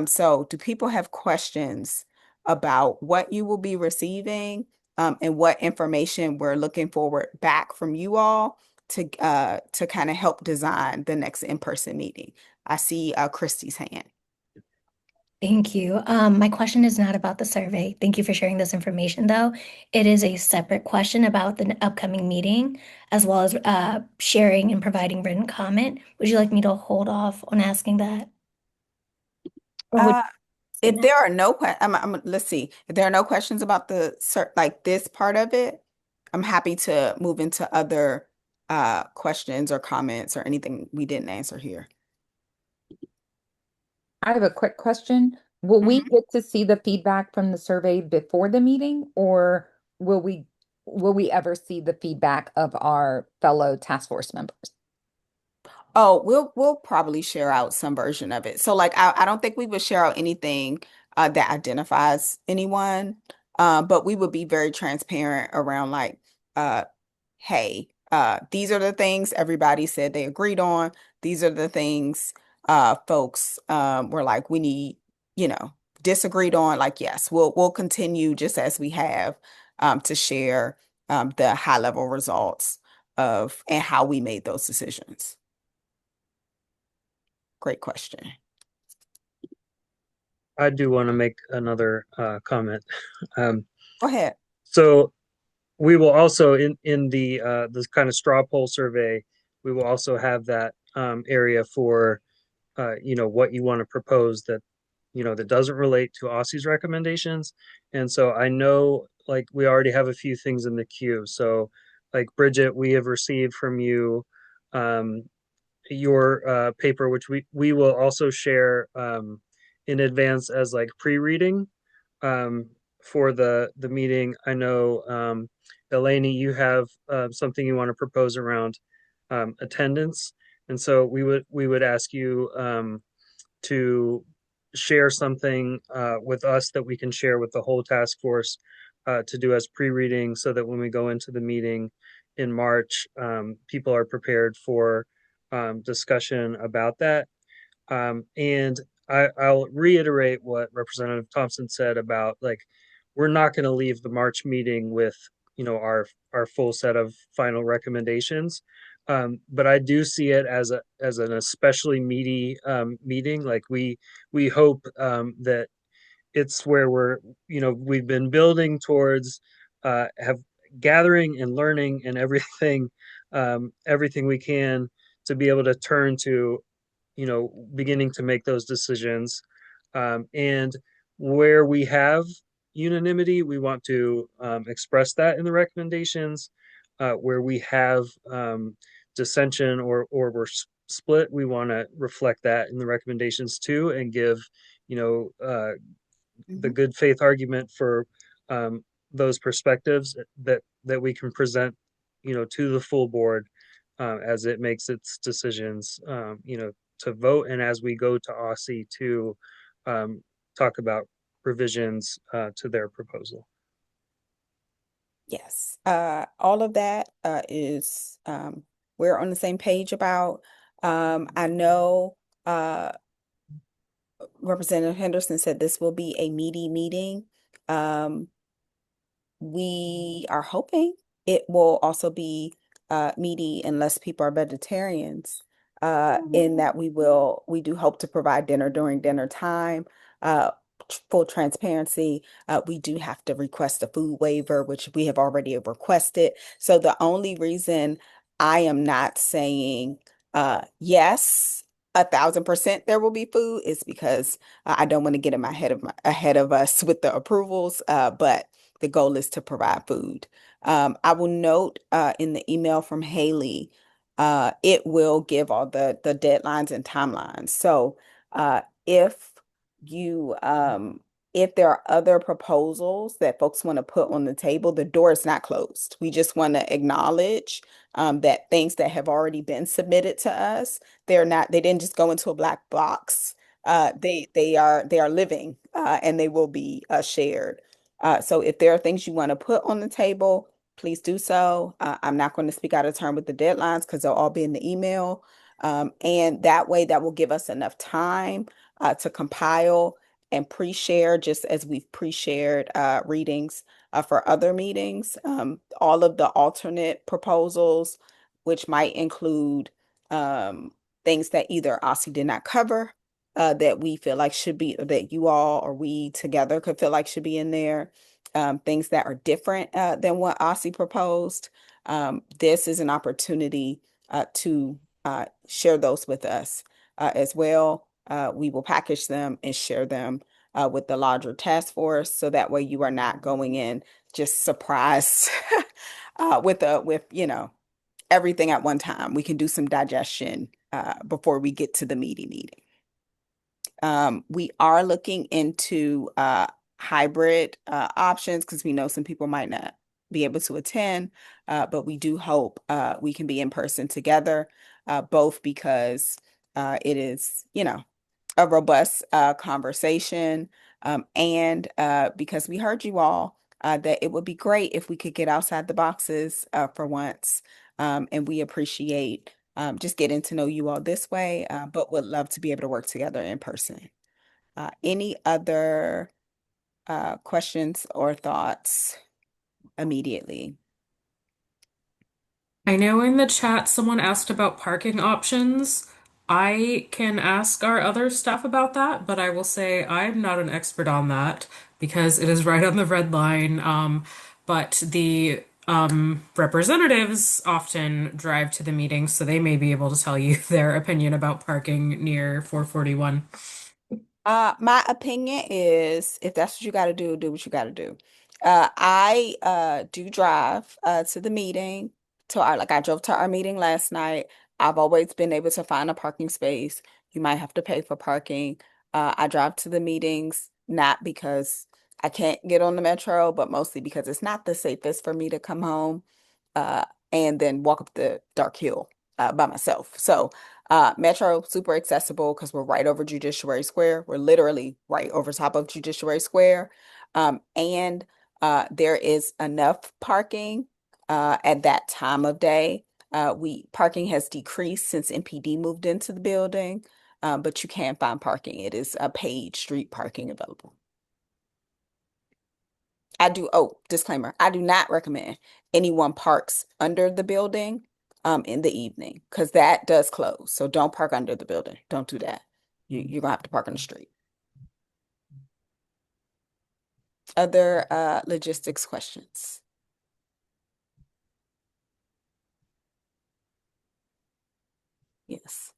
So do people have questions about what you will be receiving and what information we're looking forward back from you all to kind of help design the next in-person meeting? I see Christy's hand. Thank you. My question is not about the survey. Thank you for sharing this information, though. It is a separate question about the upcoming meeting, as well as sharing and providing written comment. Would you like me to hold off on asking that? Or would If there are no let's see. If there are no questions about like this part of it, I'm happy to move into other questions or comments or anything we didn't answer here. I have a quick question. Will we Mhm. get to see the feedback from the survey before the meeting, or will we ever see the feedback of our fellow task force members? Oh, we'll probably share out some version of it. So like I don't think we would share out anything that identifies anyone. But we would be very transparent around like hey, these are the things everybody said they agreed on. These are the things folks were like, we need, disagreed on. Like, yes, we'll continue just as we have to share the high level results of and how we made those decisions. Great question. I do want to make another comment. Um, Go ahead. so we will also in the this kind of straw poll survey, we will also have that area for what you want to propose that that doesn't relate to OSSI's recommendations. And so I know like we already have a few things in the queue. So like Bridget, we have received from you um, your paper, which we will also share in advance as like pre-reading um, for the meeting. I know Eleni, you have something you want to propose around attendance, and so we would ask you to share something with us that we can share with the whole task force to do as pre-reading, so that when we go into the meeting in March, people are prepared for discussion about that. And I'll reiterate what Representative Thompson said about like we're not going to leave the March meeting with our full set of final recommendations. But I do see it as an especially meaty meeting. Like we hope that it's where we've been building towards have gathering and learning and everything everything we can to be able to turn to beginning to make those decisions. And where we have unanimity, we want to express that in the recommendations. Where we have dissension or we're split, we want to reflect that in the recommendations too, and give the good faith argument for those perspectives that we can present to the full board as it makes its decisions to vote, and as we go to OSSI to talk about revisions to their proposal. Yes. All of that is we're on the same page about. I know Representative Henderson said this will be a meaty meeting. Um, we are hoping it will also be meaty unless people are vegetarians. In that we do hope to provide dinner during dinner time. Full transparency, we do have to request a food waiver, which we have already requested. So the only reason I am not saying yes, 1,000% there will be food is because I don't want to get in my ahead of us with the approvals. But the goal is to provide food. I will note in the email from Haley, it will give all the deadlines and timelines. So if you if there are other proposals that folks want to put on the table, the door is not closed. We just want to acknowledge that things that have already been submitted to us, they didn't just go into a black box. They are living and they will be shared. So if there are things you want to put on the table, please do so. I'm not going to speak out of turn with the deadlines because they'll all be in the email. And that way, that will give us enough time to compile and pre-share, just as we've pre-shared readings for other meetings. All of the alternate proposals, which might include things that either OSSI did not cover, that we feel like should be, or that you all or we together could feel like should be in there. Things that are different than what OSSI proposed. This is an opportunity to share those with us as well. We will package them and share them with the larger task force, so that way you are not going in just surprised with everything at one time. We can do some digestion before we get to the meeting. We are looking into hybrid options, because we know some people might not be able to attend, but we do hope we can be in person together, both because it is, a robust conversation, and because we heard you all that it would be great if we could get outside the boxes for once. And we appreciate just getting to know you all this way, but would love to be able to work together in person. Any other questions or thoughts immediately? I know in the chat someone asked about parking options. I can ask our other staff about that, but I will say I'm not an expert on that because it is right on the red line. But the representatives often drive to the meetings, so they may be able to tell you their opinion about parking near 441. My opinion is, if that's what you got to do what you got to do. I do drive to the meeting. I drove to our meeting last night. I've always been able to find a parking space. You might have to pay for parking. I drive to the meetings not because I can't get on the metro, but mostly because it's not the safest for me to come home uh, and then walk up the dark hill by myself. So Metro, super accessible because we're right over Judiciary Square. We're literally right over top of Judiciary Square. And there is enough parking at that time of day. Parking has decreased since MPD moved into the building, but you can find parking. It is a paid street parking available. Disclaimer, I do not recommend anyone parks under the building in the evening, because that does close. So don't park under the building. Don't do that. You're gonna have to park on the street. Other logistics questions? Yes.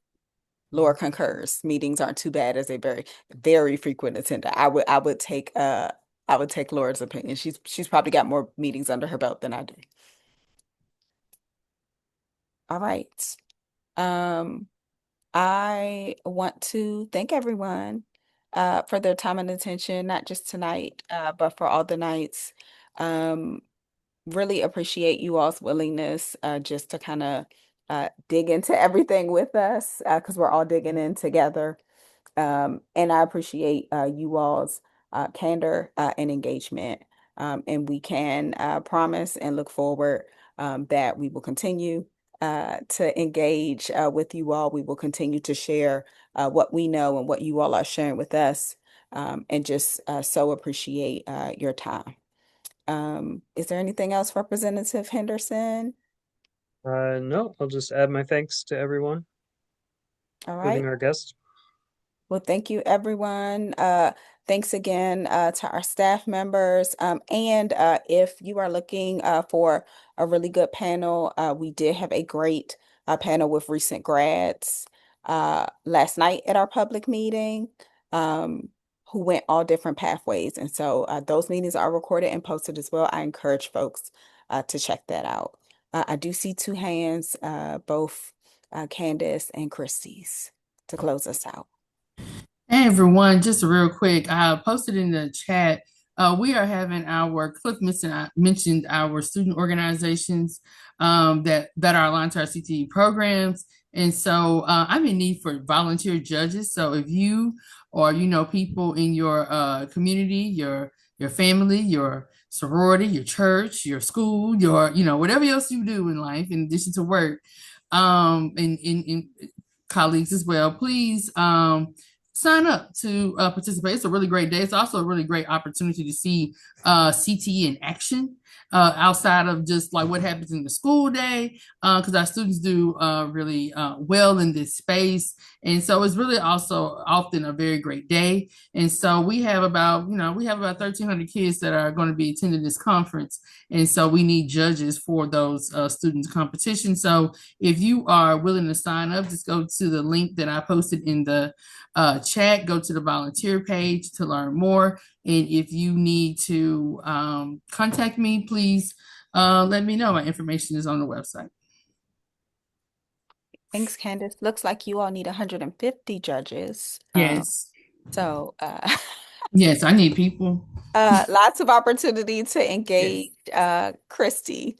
Laura concurs. Meetings aren't too bad as a very, very frequent attender. I would take Laura's opinion. She's probably got more meetings under her belt than I do. All right. I want to thank everyone for their time and attention, not just tonight, but for all the nights. Really appreciate you all's willingness just to kind of dig into everything with us, because we're all digging in together. And I appreciate you all's candor and engagement. And we can promise and look forward that we will continue to engage with you all. We will continue to share what we know and what you all are sharing with us, and just so appreciate your time. Is there anything else, Representative Henderson? No, I'll just add my thanks to everyone, All right. including our guests. Well, thank you, everyone. Thanks again to our staff members. And if you are looking for a really good panel, we did have a great panel with recent grads last night at our public meeting, who went all different pathways. And so those meetings are recorded and posted as well. I encourage folks to check that out. I do see two hands, both Candace and Christie's, to close us out. Hey everyone, just real quick, I posted in the chat. We are having Cliff mentioned our student organizations that are aligned to our CTE programs. And so I'm in need for volunteer judges. So if you or people in your community, your family, your sorority, your church, your school, your whatever else you do in life in addition to work, in colleagues as well, please sign up to participate. It's a really great day. It's also a really great opportunity to see CTE in action outside of just like what happens in the school day, because our students do really well in this space. And so it's really also often a very great day. And so we have about 1,300 kids that are going to be attending this conference. And so we need judges for those students competitions. So if you are willing to sign up, just go to the link that I posted in the chat, go to the volunteer page to learn more. And if you need to contact me, please let me know. My information is on the website. Thanks, Candace. Looks like you all need 150 judges. Yes. So Yes, I need people. lots of opportunity to engage. Yes. Christy.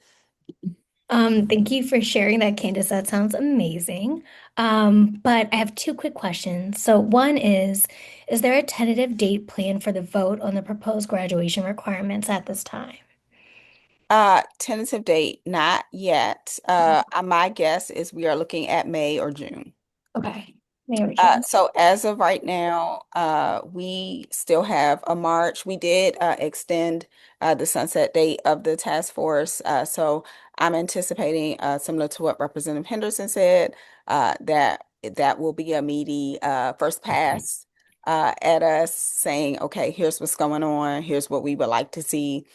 Thank you for sharing that, Candace. That sounds amazing. But I have two quick questions. So one is there a tentative date planned for the vote on the proposed graduation requirements at this time? Tentative date, not yet. My guess is we are looking at May or June. Okay, May or June. So as of right now, we still have a March. We did extend the sunset date of the task force. So I'm anticipating, similar to what Representative Henderson said, that will be a meaty first pass at us saying, okay, here's what's going on. Here's what we would like to see.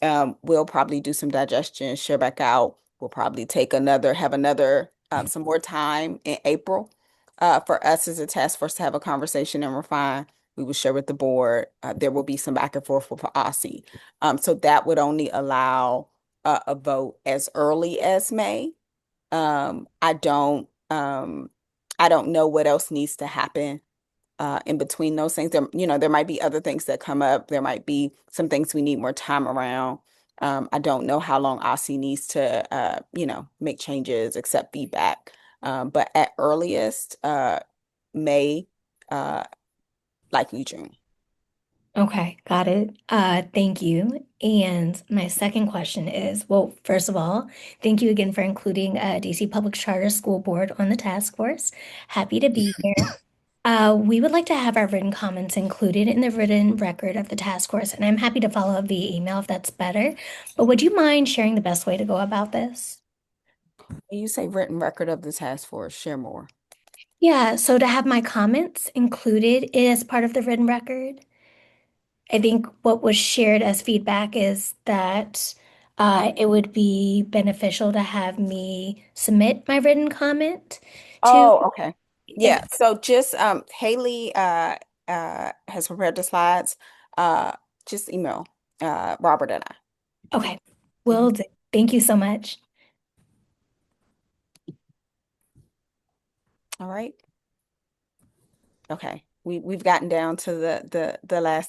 We'll probably do some digestion, share back out. We'll probably have another some more time in April for us as a task force to have a conversation and refine. We will share with the board. There will be some back and forth with OSSI. So that would only allow a vote as early as May. I don't know what else needs to happen in between those things. There might be other things that come up. There might be some things we need more time around. I don't know how long OSSI needs to, make changes, accept feedback. But at earliest, May, uh, likely June. Okay, got it. Thank you. And my second question is, well, first of all, thank you again for including DC Public Charter School Board on the task force. Happy to be here. We would like to have our written comments included in the written record of the task force, and I'm happy to follow up via email if that's better. But would you mind sharing the best way to go about this? When you say written record of the task force, share more. Yeah, so to have my comments included as part of the written record. I think what was shared as feedback is that it would be beneficial to have me submit my written comment to. Oh, okay. Yeah. So just Haley has prepared the slides. Just email Robert and I. Okay, will do. Thank you so much. All right. Okay. We've gotten down to the last